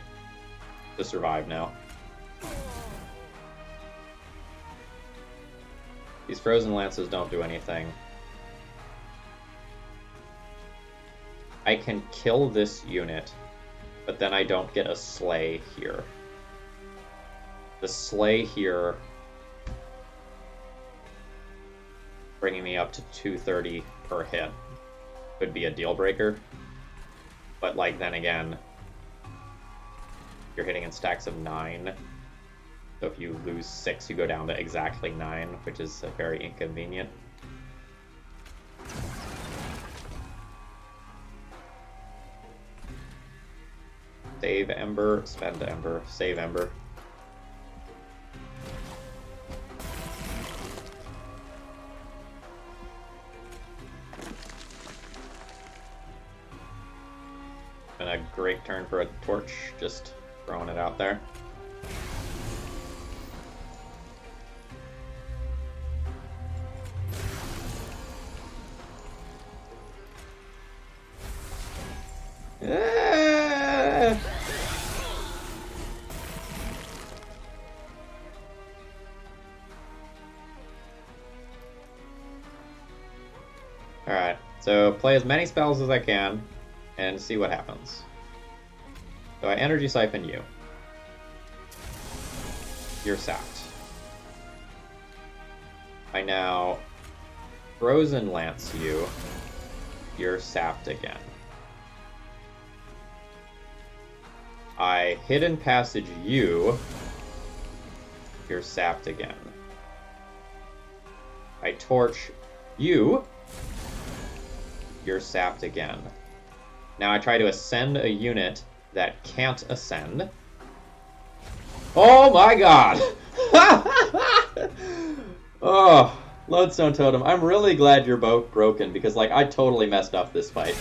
Speaker 1: to survive now. These Frozen Lances don't do anything. I can kill this unit, but then I don't get a Slay here. The Slay here bringing me up to 230 per hit. Could be a deal breaker. But, like, then again, you're hitting in stacks of 9. So if you lose 6, you go down to exactly 9, which is very inconvenient. Save Ember, spend Ember, save Ember. Been a great turn for a torch, just throwing it out there. Alright, so play as many spells as I can and see what happens. So I Energy Siphon you. You're sapped. I now Frozen Lance you. You're sapped again. I Hidden Passage you. You're sapped again. I Torch you. You're sapped again. Now I try to ascend a unit that can't ascend. Oh my god! Oh, Lodestone Totem. I'm really glad you're both broken because, like, I totally messed up this fight.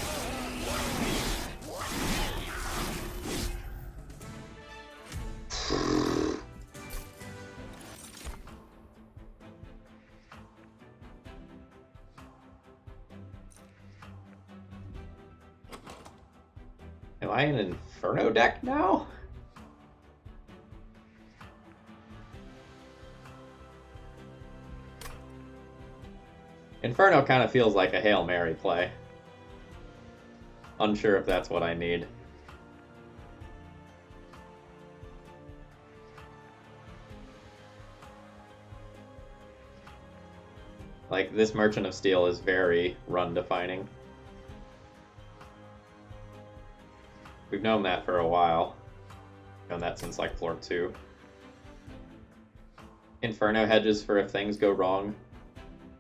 Speaker 1: Am I in an Inferno deck now? Inferno kind of feels like a Hail Mary play. Unsure if that's what I need. Like, this Merchant of Steel is very run-defining. We've known that for a while. Known that since, like, floor 2. Inferno hedges for if things go wrong.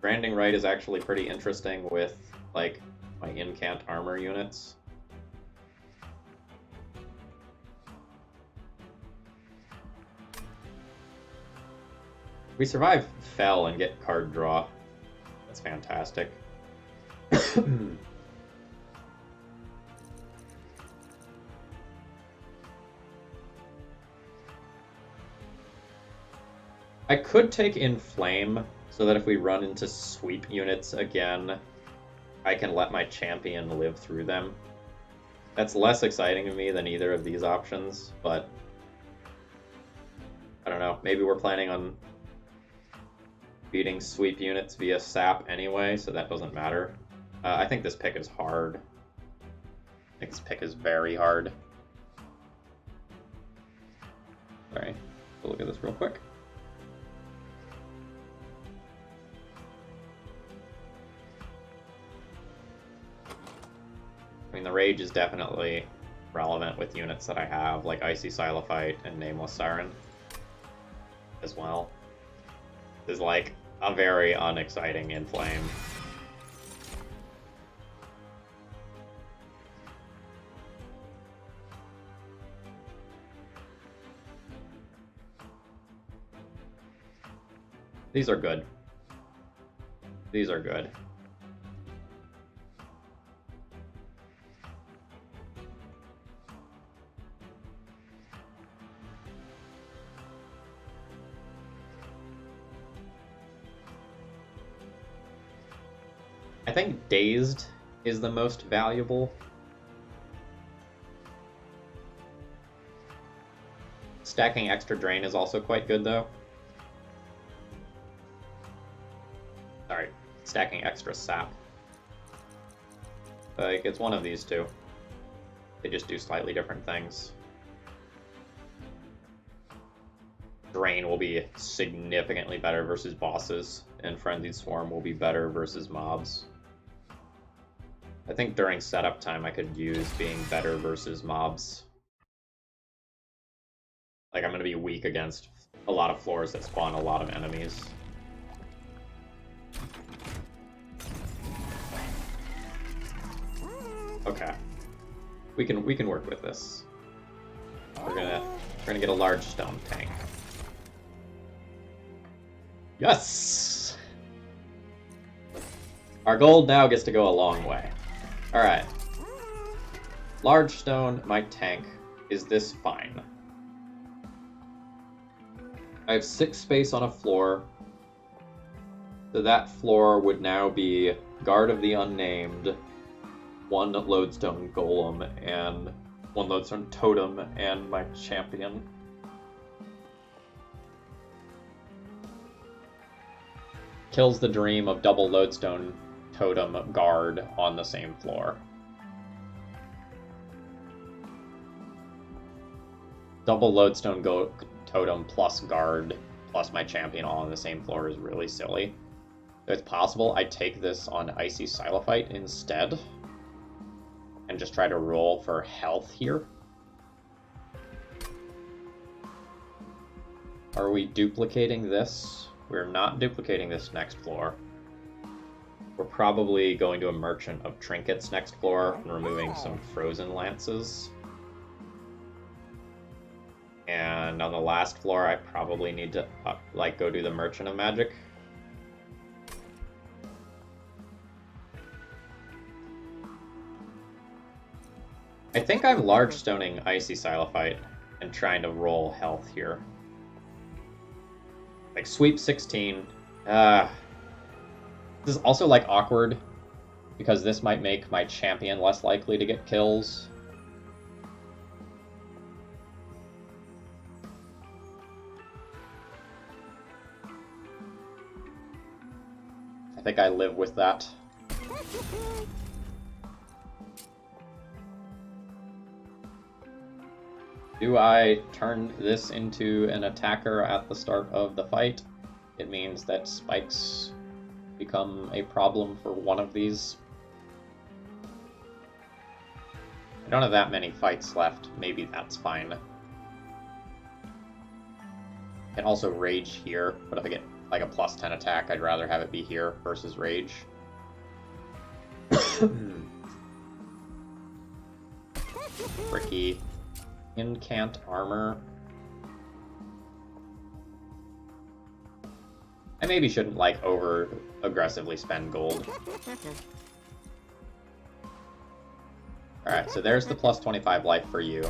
Speaker 1: Branding Right is actually pretty interesting with, like, my incant armor units. We survive Fell and get card draw. That's fantastic. I could take Inflame, so that if we run into sweep units again, I can let my champion live through them. That's less exciting to me than either of these options, but I don't know. Maybe we're planning on beating sweep units via sap anyway, so that doesn't matter. I think this pick is hard. I think this pick is very hard. Sorry, we'll look at this real quick. I mean, the Rage is definitely relevant with units that I have, like Icy Silophyte and Nameless Siren as well. Is like a very unexciting Inflame. These are good. These are good. I think Dazed is the most valuable. Stacking extra Drain is also quite good, though. Sorry, stacking extra Sap. Like, it's one of these two. They just do slightly different things. Drain will be significantly better versus bosses. and Frenzied Swarm will be better versus mobs. I think during setup time I could use being better versus mobs. Like, I'm going to be weak against a lot of floors that spawn a lot of enemies. Okay. We can work with this. We're gonna get a large stone tank. Yes! Our gold now gets to go a long way. Alright. Large stone, my tank. Is this fine? I have 6 space on a floor. So that floor would now be Guard of the Unnamed, 1 Lodestone Golem, and 1 Lodestone Totem, and my champion. Kills the dream of double Lodestone Totem Guard on the same floor. Double Lodestone Totem plus Guard plus my champion all on the same floor is really silly. So it's possible I take this on Icy Silophyte instead and just try to roll for health here. Are we duplicating this? We're not duplicating this next floor. We're probably going to a Merchant of Trinkets next floor and removing some Frozen Lances. And on the last floor, I probably need to go do the Merchant of Magic. I think I'm large stoning Icy Silophyte and trying to roll health here. Like sweep 16. This is also like awkward because this might make my champion less likely to get kills. I think I live with that. Do I turn this into an attacker at the start of the fight? It means that spikes become a problem for one of these. I don't have that many fights left. Maybe that's fine. I can also rage here, but if I get like a plus 10 attack, I'd rather have it be here versus rage. Tricky. Incant armor. I maybe shouldn't like over aggressively spend gold. Alright, so there's the plus 25 life for you.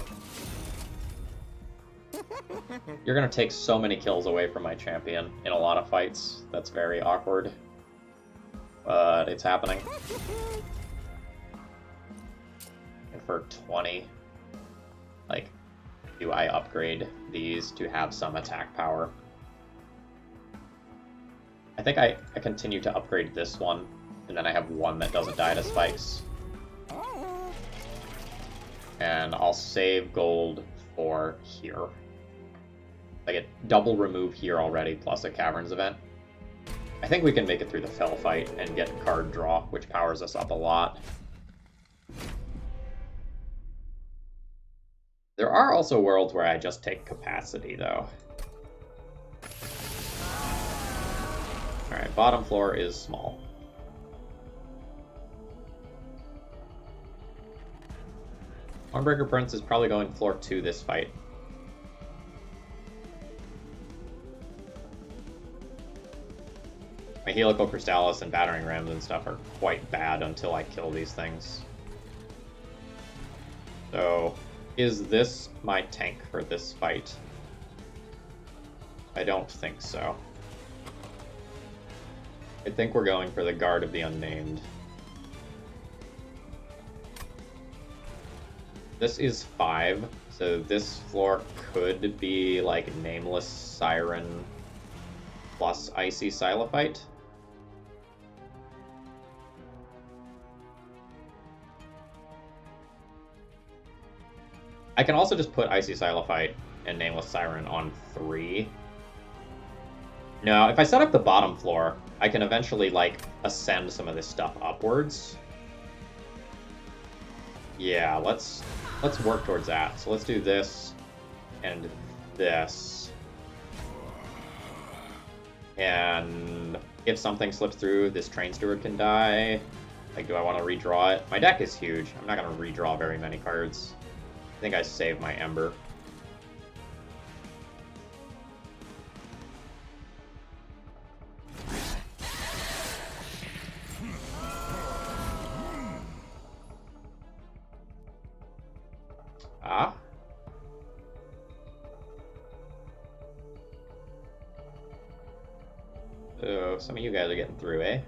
Speaker 1: You're gonna take so many kills away from my champion in a lot of fights. That's very awkward. But it's happening. And for 20, like, do I upgrade these to have some attack power? I think I continue to upgrade this one, and then I have one that doesn't die to spikes. And I'll save gold for here. I get double remove here already, plus a Caverns event. I think we can make it through the Fell fight and get card draw, which powers us up a lot. There are also worlds where I just take capacity, though. Alright, bottom floor is small. Hornbreaker Prince is probably going floor 2 this fight. My Helical Crystallis and Battering Rams and stuff are quite bad until I kill these things. So, is this my tank for this fight? I don't think so. I think we're going for the Guard of the Unnamed. This is 5, so this floor could be like Nameless Siren plus Icy Silophyte. I can also just put Icy Silophyte and Nameless Siren on 3. No, if I set up the bottom floor, I can eventually, like, ascend some of this stuff upwards. Yeah, let's work towards that. So let's do this and this. And if something slips through, this Train Steward can die. Like, do I want to redraw it? My deck is huge. I'm not going to redraw very many cards. I think I saved my Ember. Ah. So, some of you guys are getting through, eh?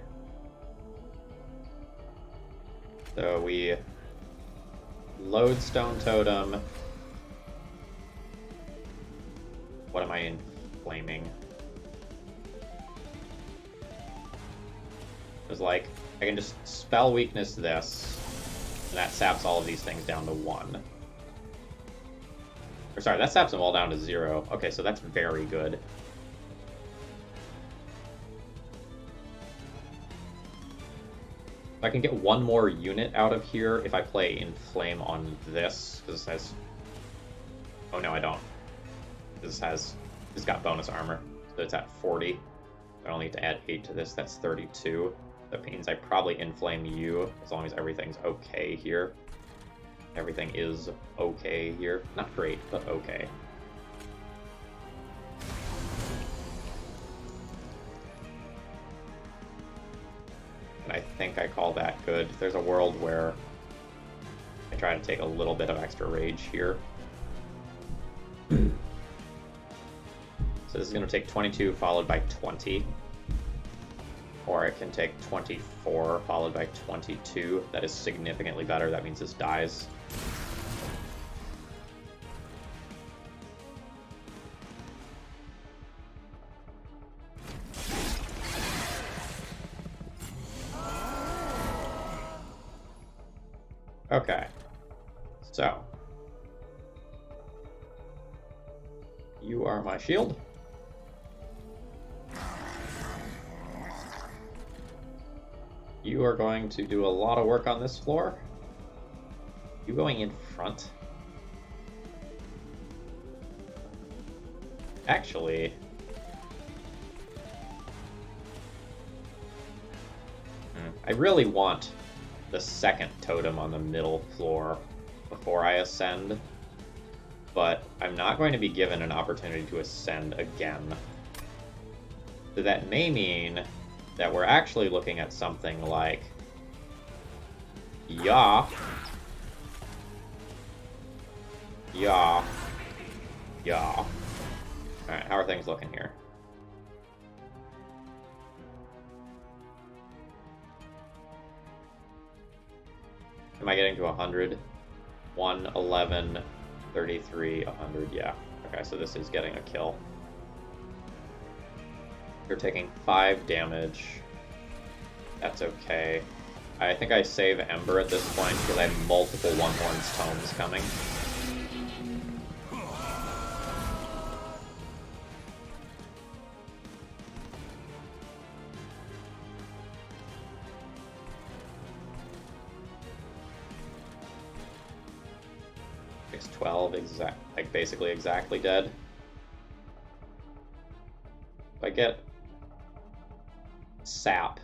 Speaker 1: So we load Stone Totem. What am I inflaming? Because, like, I can just spell weakness this, and that saps all of these things down to 1. Or sorry, that saps them all down to 0. Okay, so that's very good. I can get one more unit out of here if I play Inflame on this, because this has... Oh no, I don't. This got bonus armor, so it's at 40. I only need to add 8 to this, that's 32. That means I probably Inflame you, as long as everything's okay here. Everything is okay here. Not great, but okay. And I think I call that good. There's a world where I try to take a little bit of extra rage here. So this is going to take 22 followed by 20. Or I can take 24 followed by 22. That is significantly better. That means this dies. Okay, so you are my shield. You are going to do a lot of work on this floor. You going in front? Actually, I really want the second totem on the middle floor before I ascend, but I'm not going to be given an opportunity to ascend again. So that may mean that we're actually looking at something like Alright, how are things looking here? Am I getting to 100? 1, 11, 33, 100, yeah. Okay, so this is getting a kill. You're taking 5 damage. That's okay. I think I save Ember at this point because I have multiple One Horn's Tomes coming. It's 12, like basically exactly dead. If I get sap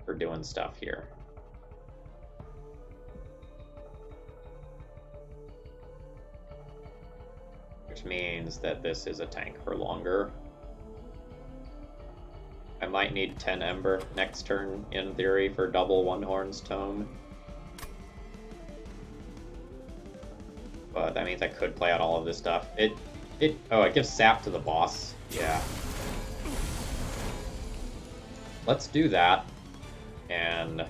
Speaker 1: for doing stuff here. Which means that this is a tank for longer. I might need 10 Ember next turn, in theory, for double One Horn's Tome. But that means I could play out all of this stuff. It gives sap to the boss. Yeah. Let's do that. And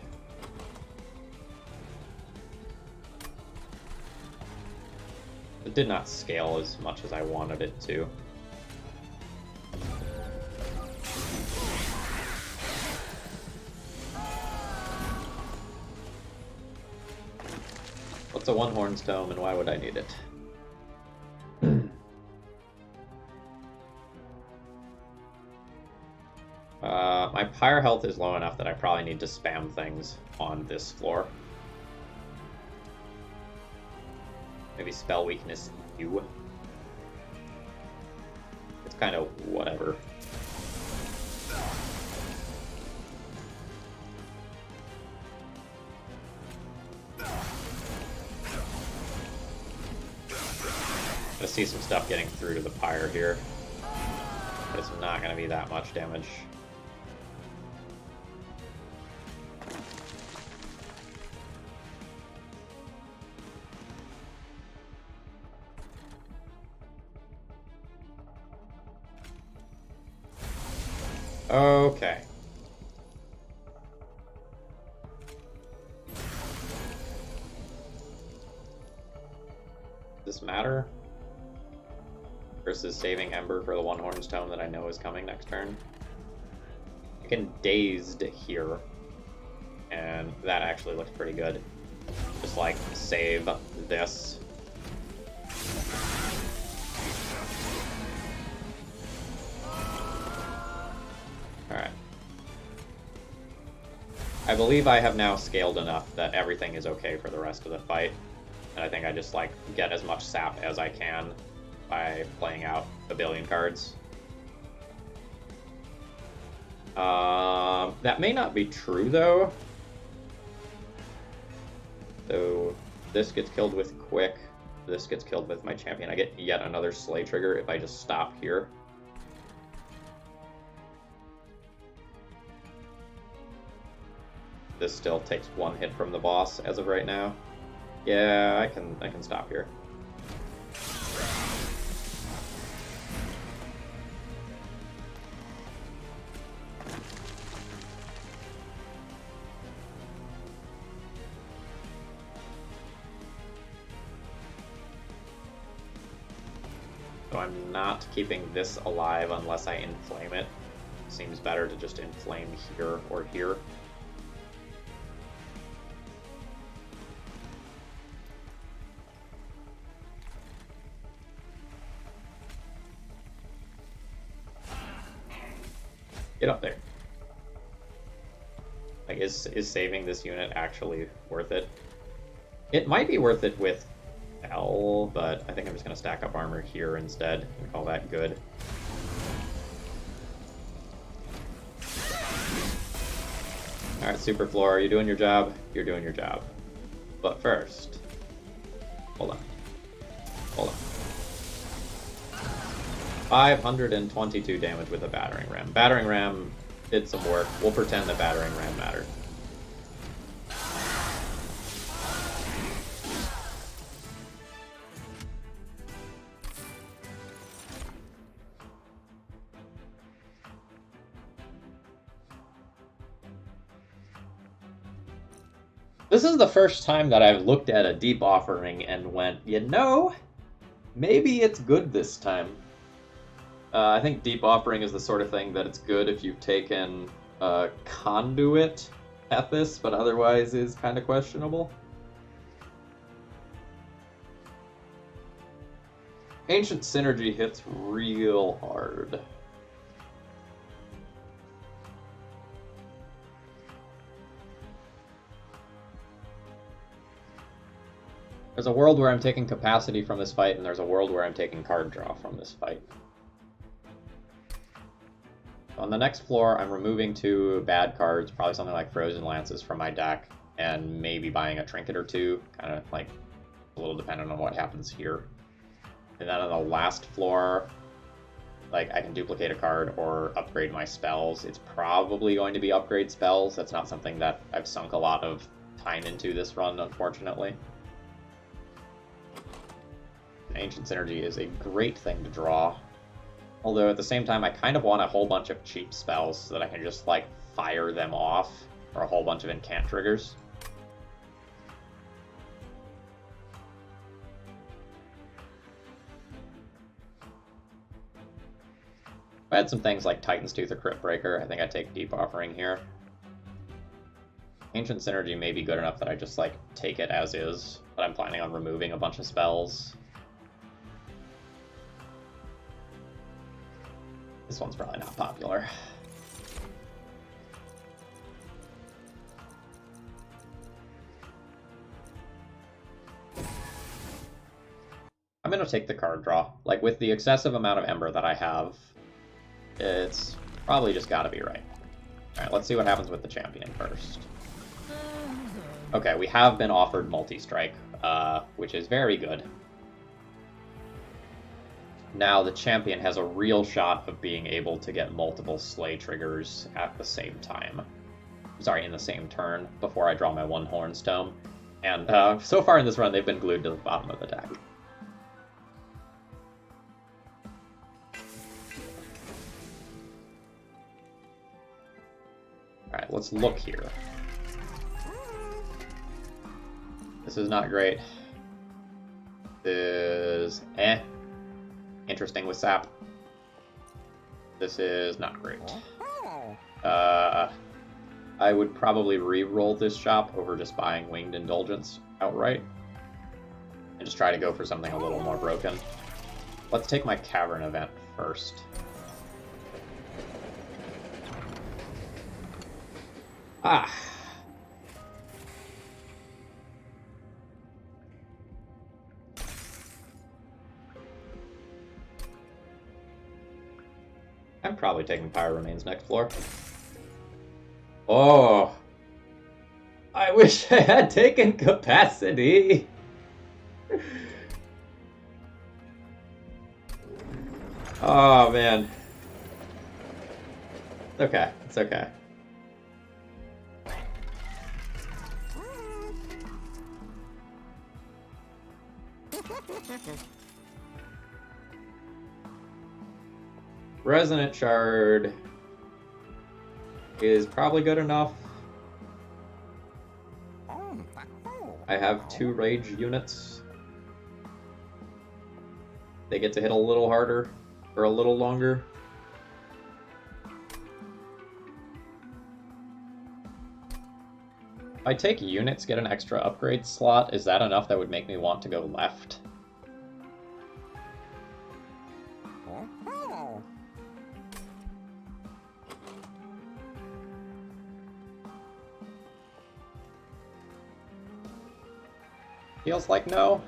Speaker 1: it did not scale as much as I wanted it to. What's a One Horn's Tome and why would I need it? My pyre health is low enough that I probably need to spam things on this floor. Maybe spell weakness U. It's kind of whatever. I see some stuff getting through to the pyre here, but it's not going to be that much damage. Okay. Does this matter? Versus saving Ember for the One Horn's Tome that I know is coming next turn. I can Dazed here, and that actually looks pretty good. Just like save this. Alright. I believe I have now scaled enough that everything is okay for the rest of the fight. And I think I just like get as much sap as I can by playing out a billion cards. That may not be true though. So this gets killed with Quick. This gets killed with my champion. I get yet another Slay trigger if I just stop here. This still takes one hit from the boss as of right now. Yeah, I can stop here. So I'm not keeping this alive unless I inflame it. Seems better to just inflame here or here. Get up there. Like, is saving this unit actually worth it? It might be worth it with L, but I think I'm just going to stack up armor here instead and call that good. Alright, Superfloor, are you doing your job? You're doing your job. But first... Hold on. Hold on. 522 damage with a Battering Ram. Battering Ram did some work. We'll pretend the Battering Ram mattered. This is the first time that I've looked at a Deep Offering and went, you know, maybe it's good this time. I think Deep Offering is the sort of thing that it's good if you've taken Conduit at this, but otherwise is kind of questionable. Ancient Synergy hits real hard. There's a world where I'm taking capacity from this fight, and there's a world where I'm taking card draw from this fight. On the next floor, I'm removing 2 bad cards, probably something like Frozen Lances from my deck, and maybe buying a trinket or 2, kind of like a little dependent on what happens here. And then on the last floor, like I can duplicate a card or upgrade my spells. It's probably going to be upgrade spells. That's not something that I've sunk a lot of time into this run, unfortunately. Ancient Synergy is a great thing to draw. Although at the same time, I kind of want a whole bunch of cheap spells so that I can just like fire them off, or a whole bunch of incant triggers. If I had some things like Titan's Tooth or Crypt Breaker, I think I'd take Deep Offering here. Ancient Synergy may be good enough that I just like take it as is, but I'm planning on removing a bunch of spells. This one's probably not popular. going to take the card draw. Like, with the excessive amount of Ember that I have, it's probably just got to be right. Alright, let's see what happens with the champion first. Okay, we have been offered multi-strike, which is very good. Now the champion has a real shot of being able to get multiple slay triggers at the same time. Sorry, in the same turn, before I draw my one Horns Tome. And so far in this run, they've been glued to the bottom of the deck. Alright, let's look here. This is not great. This is interesting with sap. This is not great. I would probably re-roll this shop over just buying Winged Indulgence outright. And just try to go for something a little more broken. Let's take my Cavern event first. Ah! I'm probably taking Pyre Remains next floor. Oh! I wish I had taken Capacity! Oh, man. It's okay. It's okay. Resonant Shard is probably good enough. I have 2 Rage units. They get to hit a little harder for a little longer. If I take units, get an extra upgrade slot, is that enough that would make me want to go left? Feels like no.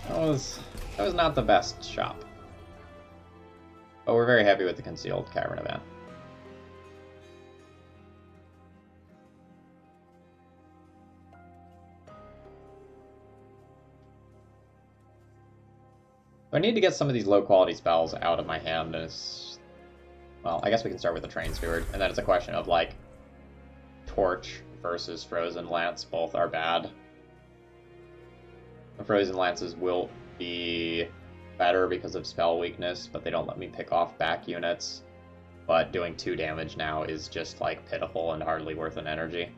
Speaker 1: That was not the best shop. But we're very happy with the Concealed Cavern event. I need to get some of these low-quality spells out of my hand. And well, I guess we can start with the Train Steward, and then it's a question of, like, Torch versus Frozen Lance. Both are bad. The Frozen Lances will be better because of spell weakness, but they don't let me pick off back units. But doing 2 damage now is just, like, pitiful and hardly worth an energy.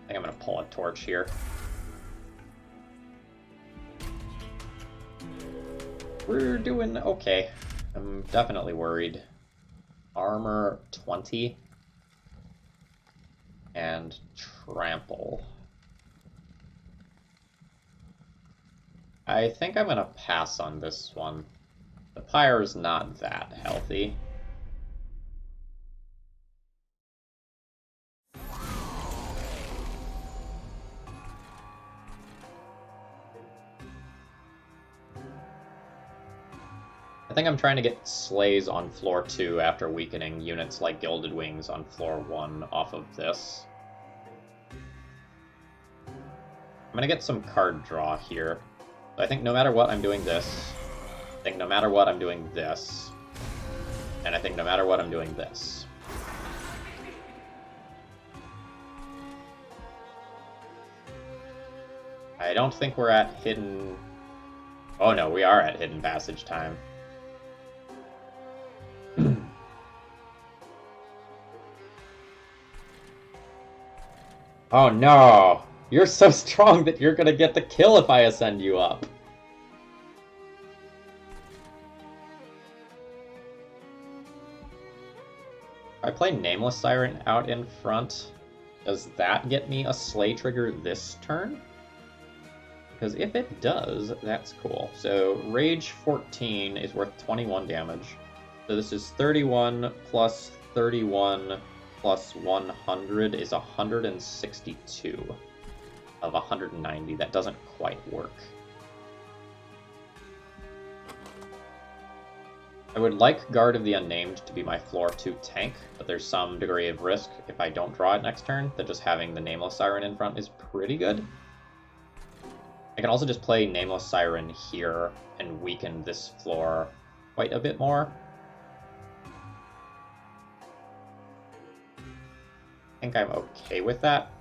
Speaker 1: I think I'm going to pull a Torch here. We're doing okay. I'm definitely worried. Armor 20. And Trample. I think I'm going to pass on this one. The Pyre's not that healthy. I think I'm trying to get Slays on floor 2 after weakening units like Gilded Wings on floor 1 off of this. I'm going to get some card draw here. So I think no matter what, I'm doing this. I think no matter what, I'm doing this. And I think no matter what, I'm doing this. I don't think we're at hidden... Oh no, we are at hidden passage time. Oh no! You're so strong that you're gonna get the kill if I ascend you up. I play Nameless Siren out in front. Does that get me a Slay trigger this turn? Because if it does, that's cool. So Rage 14 is worth 21 damage. So this is 31 plus 31 plus 100 is 162 of 190. That doesn't quite work. I would like Guard of the Unnamed to be my floor 2 tank, but there's some degree of risk if I don't draw it next turn, that just having the Nameless Siren in front is pretty good. I can also just play Nameless Siren here and weaken this floor quite a bit more. I think I'm okay with that.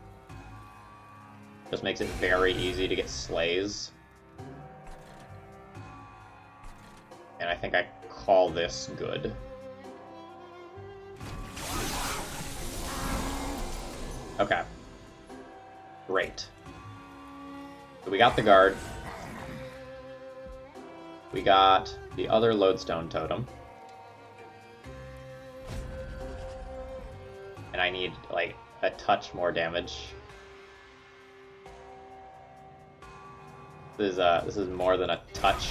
Speaker 1: Just makes it very easy to get slays. And I think I call this good. Okay. Great. So we got the guard. We got the other Lodestone Totem. And I need, like, a touch more damage. This is more than a touch.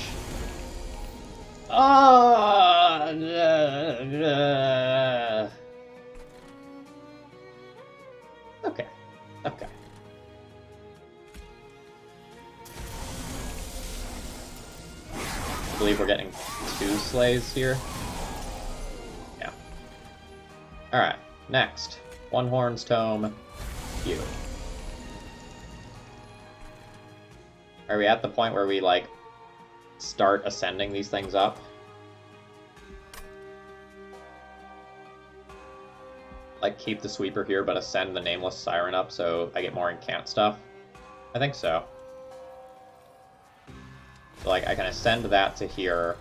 Speaker 1: Okay. Okay. I believe we're getting 2 slays here. Yeah. Alright, next. One Horn's Tome. You. Are we at the point where we, like, start ascending these things up? Like, keep the Sweeper here, but ascend the Nameless Siren up so I get more incant stuff? I think so. So, like, I can ascend that to here.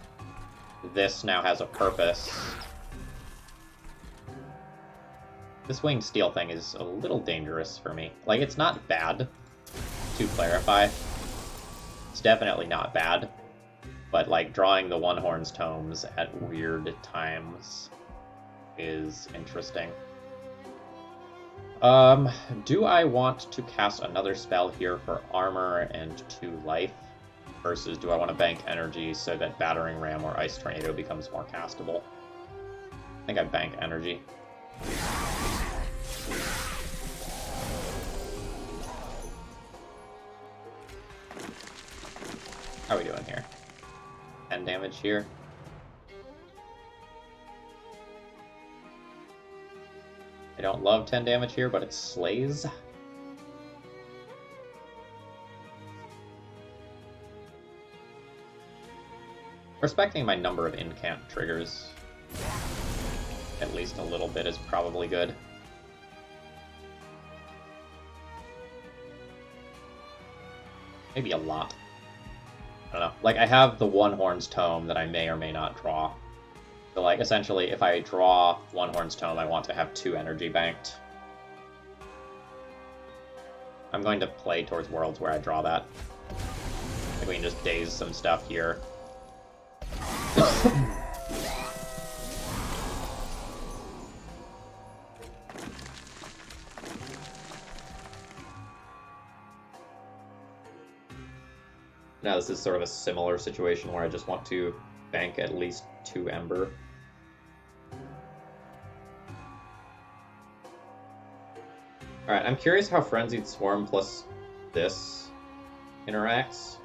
Speaker 1: This now has a purpose. This Winged Steel thing is a little dangerous for me. Like, it's not bad, to clarify. It's definitely not bad. But, like, drawing the One Horn's Tomes at weird times is interesting. Do I want to cast another spell here for armor and 2 life? Versus do I want to bank energy so that Battering Ram or Ice Tornado becomes more castable? I think I bank energy. How are we doing here? 10 damage here. I don't love 10 damage here, but it slays. Respecting my number of incant triggers at least a little bit is probably good. Maybe a lot. I don't know. Like, I have the One Horn's Tome that I may or may not draw. So, like, essentially, if I draw One Horn's Tome, I want to have 2 energy banked. I'm going to play towards Worlds where I draw that. Like, we can just daze some stuff here. Now this is sort of a similar situation where I just want to bank at least 2 Ember. Alright, I'm curious how Frenzied Swarm plus this interacts.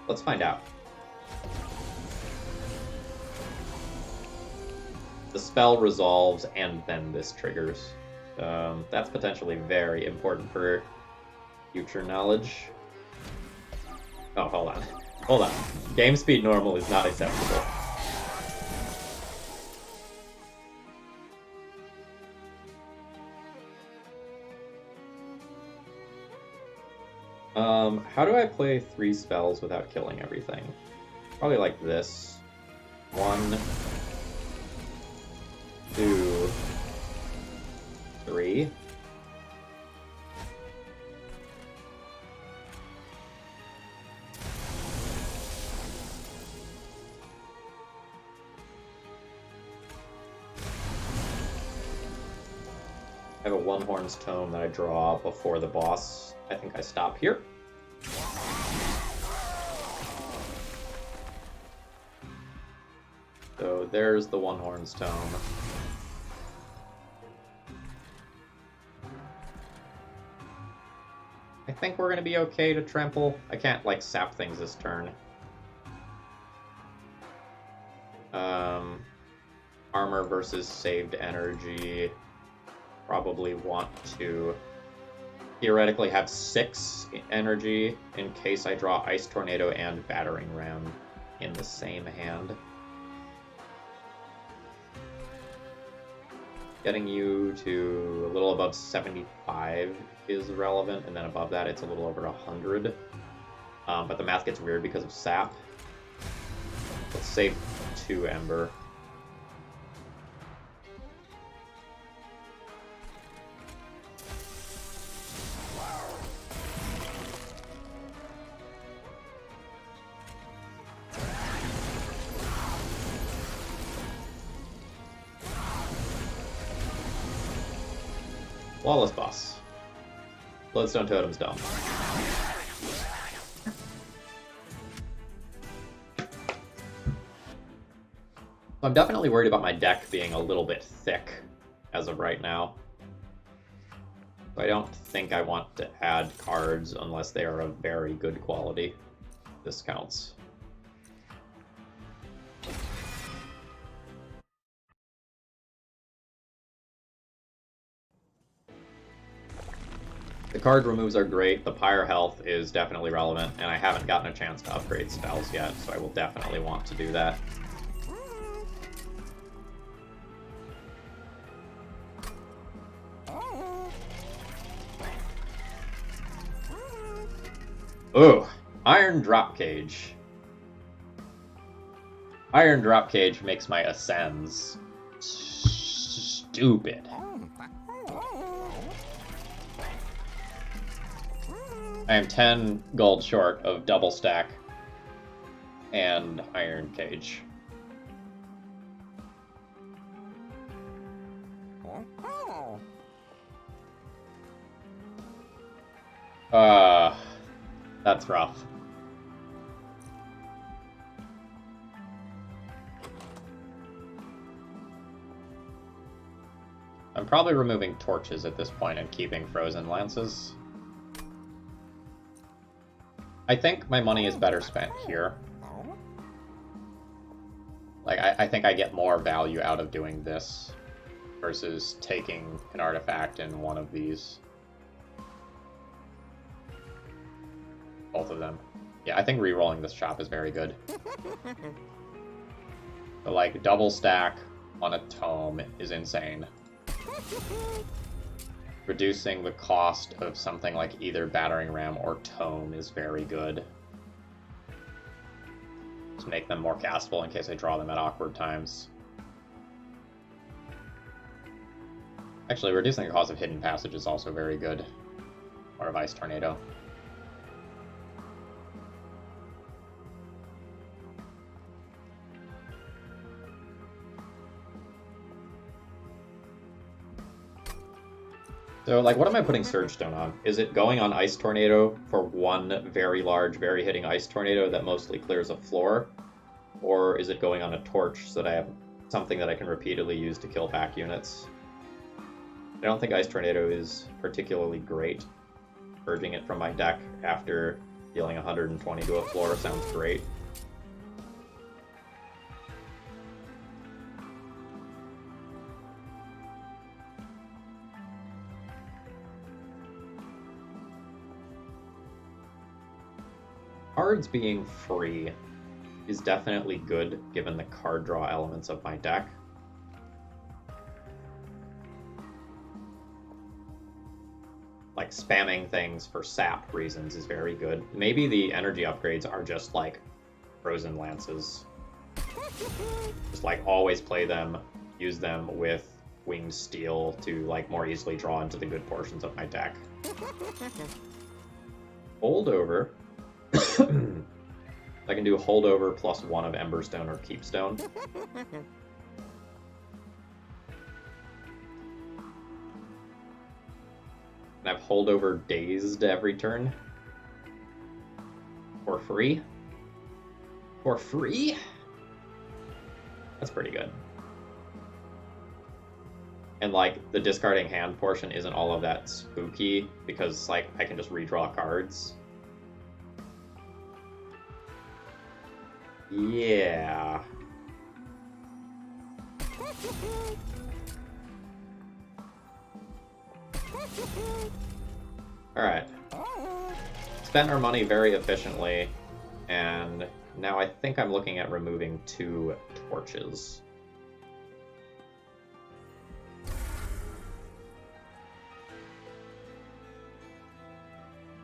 Speaker 1: Let's find out. The spell resolves and then this triggers. That's potentially very important for future knowledge. Oh, hold on. Hold on. Game speed normal is not acceptable. How do I play 3 spells without killing everything? Probably like this. 1, 2, 3. I have a One Horn's Tome that I draw before the boss. I think I stop here. So there's the One Horn's Tome. I think we're gonna be okay to trample. I can't, like, sap things this turn. Armor versus saved energy. Probably want to theoretically have 6 energy in case I draw Ice Tornado and Battering Ram in the same hand. Getting you to a little above 75 is relevant, and then above that it's a little over 100. But the math gets weird because of sap. Let's save 2 Ember. Flawless boss. Bloodstone Totem's dumb. I'm definitely worried about my deck being a little bit thick as of right now. I don't think I want to add cards unless they are of very good quality discounts. The card removes are great, the Pyre health is definitely relevant, and I haven't gotten a chance to upgrade spells yet, so I will definitely want to do that. Ooh, Iron Drop Cage. Iron Drop Cage makes my Ascends stupid. I am 10 gold short of double stack and Iron Cage. That's rough. I'm probably removing torches at this point and keeping frozen lances. I think my money is better spent here. Like, I think I get more value out of doing this versus taking an artifact in one of these. Both of them. Yeah, I think re-rolling this shop is very good. But, like, double stack on a tome is insane. Reducing the cost of something like either Battering Ram or Tome is very good. To make them more castable in case I draw them at awkward times. Actually, reducing the cost of Hidden Passage is also very good. Or of Ice Tornado. So, like, what am I putting Surge Stone on? Is it going on Ice Tornado for one very large, very hitting Ice Tornado that mostly clears a floor? Or is it going on a Torch so that I have something that I can repeatedly use to kill back units? I don't think Ice Tornado is particularly great. Purging it from my deck after dealing 120 to a floor sounds great. Cards being free is definitely good given the card draw elements of my deck. Like, spamming things for sap reasons is very good. Maybe the energy upgrades are just like Frozen Lances. Just like always play them, use them with Winged Steel to like more easily draw into the good portions of my deck. Holdover. I can do Holdover plus 1 of Emberstone or Keepstone. And I've Holdover Dazed every turn. For free? For free? That's pretty good. And, like, the discarding hand portion isn't all of that spooky, because, like, I can just redraw cards. Yeah. Alright. Spent our money very efficiently, and now I think I'm looking at removing 2 torches.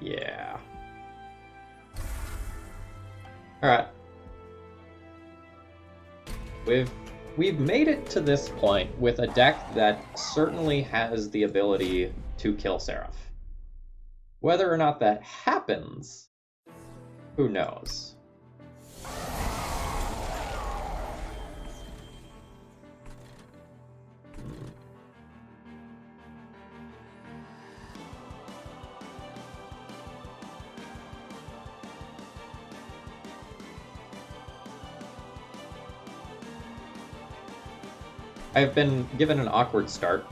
Speaker 1: Yeah. Alright. We've made it to this point with a deck that certainly has the ability to kill Seraph. Whether or not that happens, who knows? I've been given an awkward start.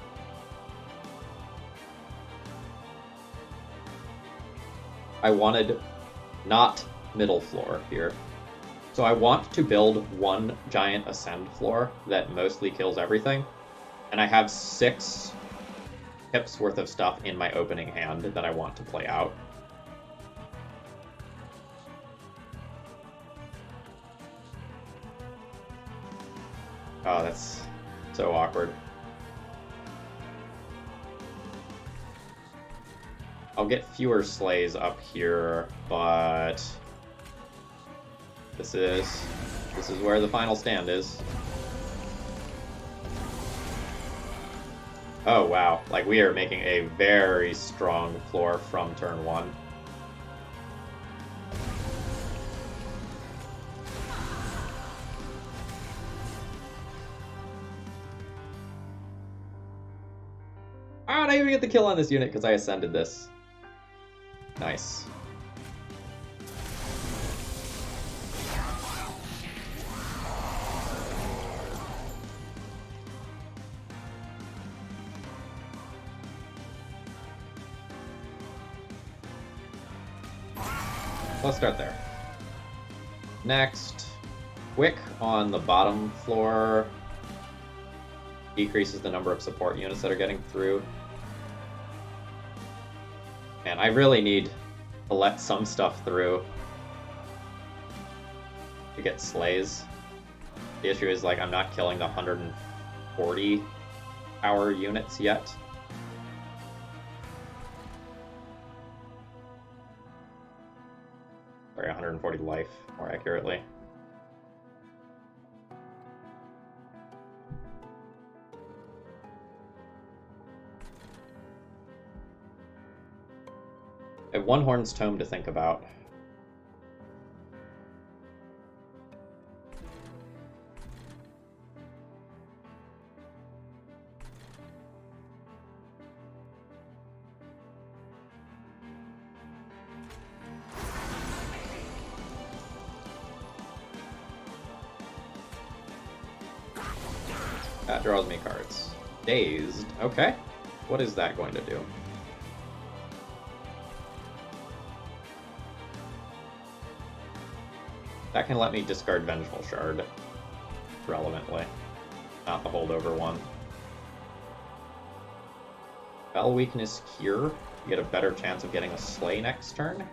Speaker 1: I wanted not middle floor here. So I want to build 1 giant ascend floor that mostly kills everything. And I have 6 pips worth of stuff in my opening hand that I want to play out. Oh, that's so awkward. I'll get fewer slays up here, but this is where the final stand is. Oh wow, like we are making a very strong floor from turn 1. I don't even get the kill on this unit because I ascended this. Nice. Let's start there. Next, quick on the bottom floor decreases the number of support units that are getting through. And I really need to let some stuff through to get slays. The issue is, like, I'm not killing the 140 power units yet. Sorry, 140 life, more accurately. I have 1 Horn's Tome to think about. That draws me cards. Dazed. Okay. What is that going to do? That can let me discard Vengeful Shard relevantly, not the holdover one. Spell Weakness Cure. You get a better chance of getting a Slay next turn.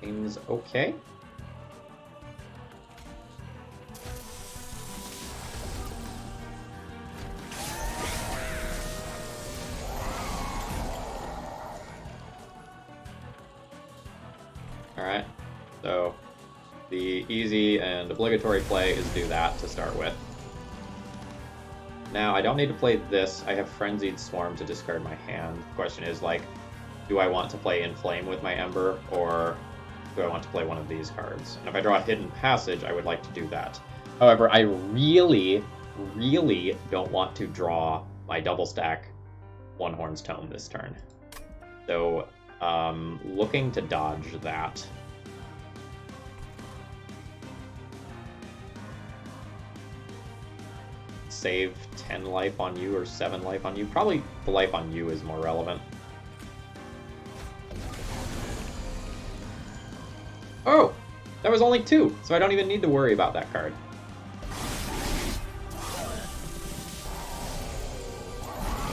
Speaker 1: Seems okay. Alright, so the easy and obligatory play is do that to start with. Now, I don't need to play this. I have Frenzied Swarm to discard my hand. The question is, like, do I want to play Inflame with my Ember, or do I want to play one of these cards? And if I draw a Hidden Passage, I would like to do that. However, I really, really don't want to draw my double stack 1 Horn's Tome this turn. So, looking to dodge that. save 10 life on you or 7 life on you. Probably the life on you is more relevant. Oh! That was only 2, so I don't even need to worry about that card.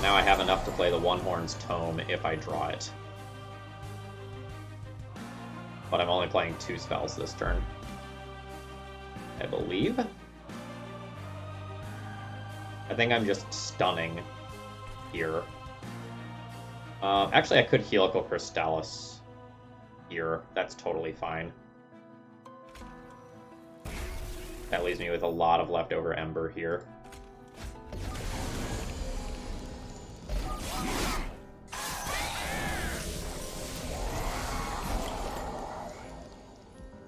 Speaker 1: Now I have enough to play the One Horn's Tome if I draw it. But I'm only playing 2 spells this turn, I believe. I think I'm just stunning here. Actually, I could Helical Crystallis here. That's totally fine. That leaves me with a lot of leftover Ember here.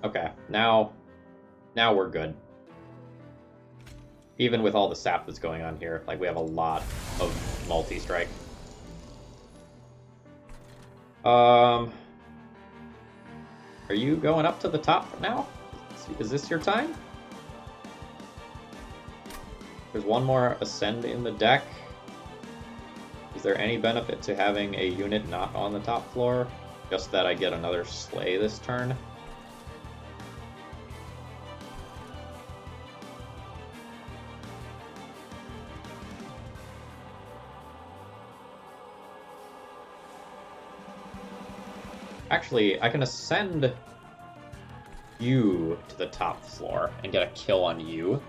Speaker 1: Okay, now we're good. Even with all the sap that's going on here, like, we have a lot of multi-strike. Are you going up to the top now? Is this your time? There's one more Ascend in the deck. Is there any benefit to having a unit not on the top floor? Just that I get another Slay this turn? Actually, I can ascend you to the top floor and get a kill on you.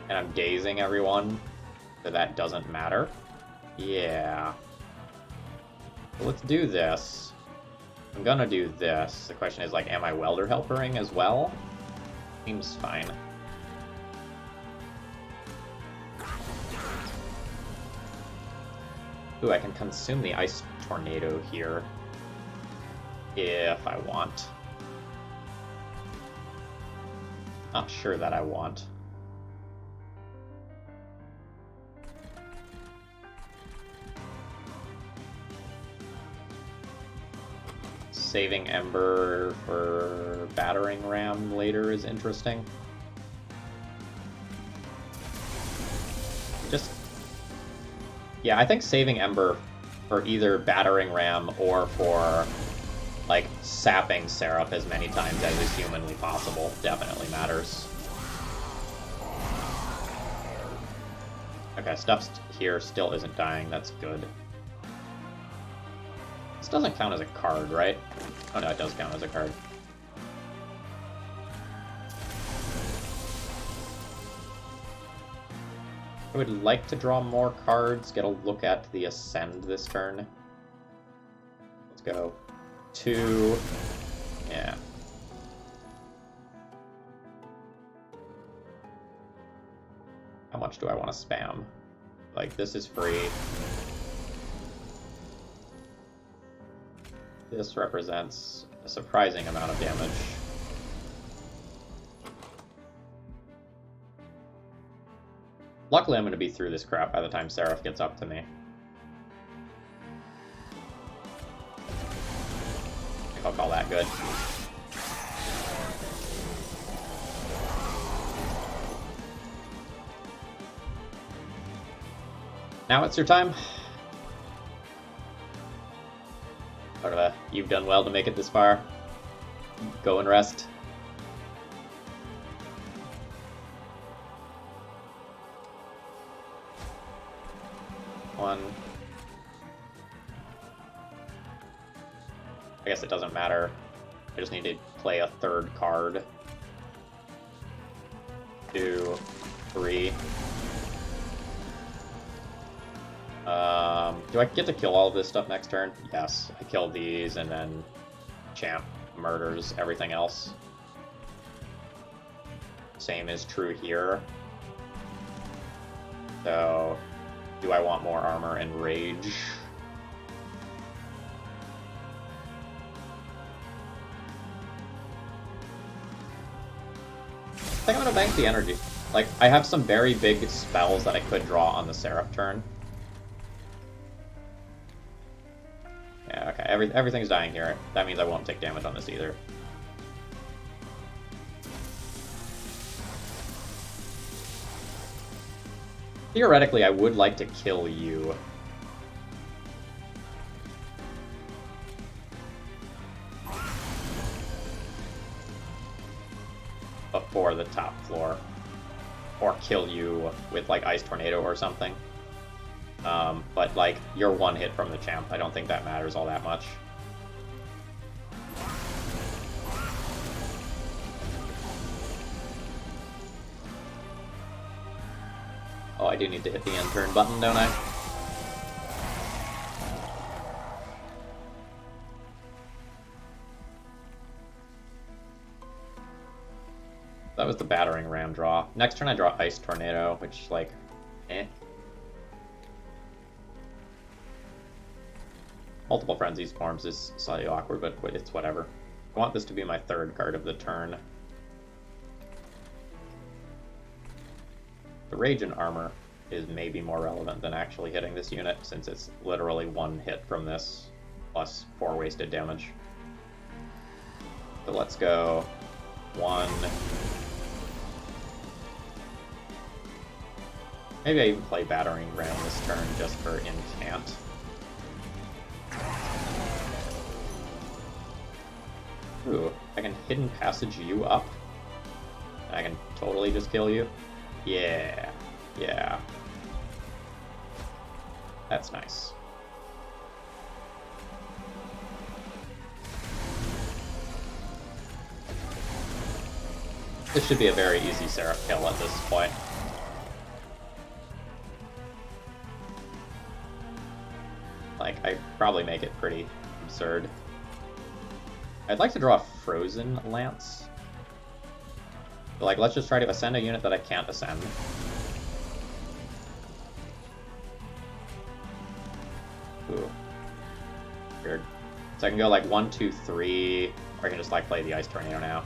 Speaker 1: And I'm dazing everyone, so that doesn't matter. Yeah. So let's do this. I'm gonna do this. The question is, like, am I Welder Helpering as well? Seems fine. Ooh, I can consume the Ice Tornado here if I want. Not sure that I want. Saving Ember for Battering Ram later is interesting. Yeah, I think saving Ember for either Battering Ram or for, like, sapping Seraph as many times as is humanly possible definitely matters. Okay, stuff here still isn't dying. That's good. This doesn't count as a card, right? Oh no, it does count as a card. I would like to draw more cards, get a look at the Ascend this turn. Let's go 2. Yeah. How much do I want to spam? Like, this is free. This represents a surprising amount of damage. Luckily, I'm going to be through this crap by the time Seraph gets up to me. I think I'll call that good. Now it's your time. You've done well to make it this far. Go and rest. One. I guess it doesn't matter. I just need to play a third card. 2, 3. Do I get to kill all of this stuff next turn? Yes. I kill these, and then Champ murders everything else. Same is true here. So, do I want more armor and rage? I think I'm gonna bank the energy. Like, I have some very big spells that I could draw on the Seraph turn. Yeah, okay, everything's dying here. That means I won't take damage on this either. Theoretically, I would like to kill you. Before the top floor. Or kill you with, like, Ice Tornado or something. But, like, you're one hit from the champ. I don't think that matters all that much. Oh, I do need to hit the end turn button, don't I? That was the Battering Ram draw. Next turn I draw Ice Tornado, which, like, eh. Multiple Frenzies forms is slightly awkward, but it's whatever. I want this to be my third card of the turn. The Rage and Armor is maybe more relevant than actually hitting this unit, since it's literally one hit from this, plus 4 wasted damage. So let's go 1... Maybe I even play Battering Ram this turn just for incant. Ooh, I can Hidden Passage you up. I can totally just kill you. Yeah, yeah. That's nice. This should be a very easy Seraph kill at this point. Like, I probably make it pretty absurd. I'd like to draw a Frozen Lance. But, like, let's just try to ascend a unit that I can't ascend. Ooh. Weird. So I can go, like, 1, 2, 3, or I can just, like, play the Ice Tornado now.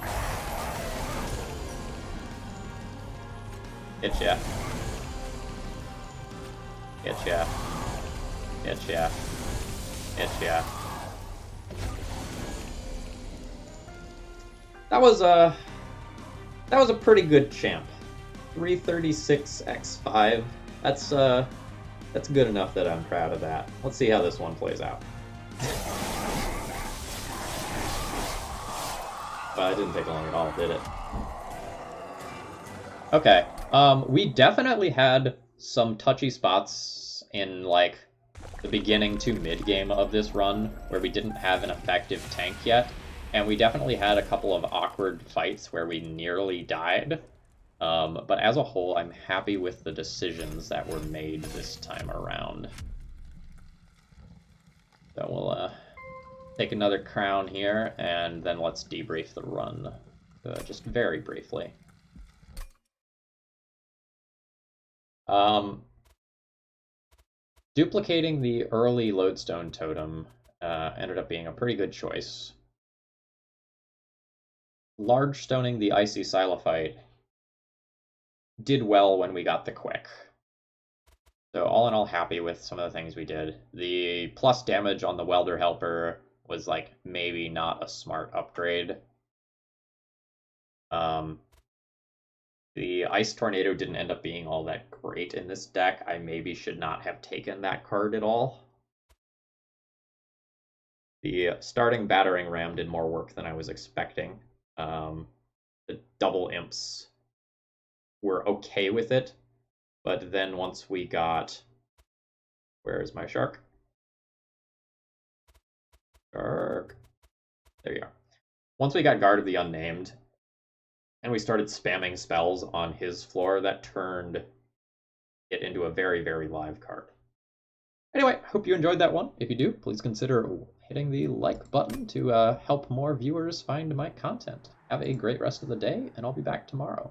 Speaker 1: Hit ya. Hit ya. Hit ya. Hit ya. That was a pretty good champ. 336x5. That's good enough that I'm proud of that. Let's see how this one plays out. Well, it didn't take long at all, did it? Okay. We definitely had some touchy spots in, like, the beginning to mid-game of this run where we didn't have an effective tank yet, and we definitely had a couple of awkward fights where we nearly died. But as a whole, I'm happy with the decisions that were made this time around. So we'll take another crown here, and then let's debrief the run, just very briefly. Duplicating the early Lodestone Totem ended up being a pretty good choice. Large stoning the Icy Silophyte did well when we got the quick. So all in all, happy with some of the things we did. The plus damage on the Welder Helper was, like, maybe not a smart upgrade. The Ice Tornado didn't end up being all that great in this deck. I maybe should not have taken that card at all. The starting Battering Ram did more work than I was expecting. The double imps were okay with it, but then once we got... Where is my shark? Shark. There you are. Once we got Guard of the Unnamed, and we started spamming spells on his floor, that turned it into a very, very live card. Anyway, hope you enjoyed that one. If you do, please consider hitting the like button to help more viewers find my content. Have a great rest of the day, and I'll be back tomorrow.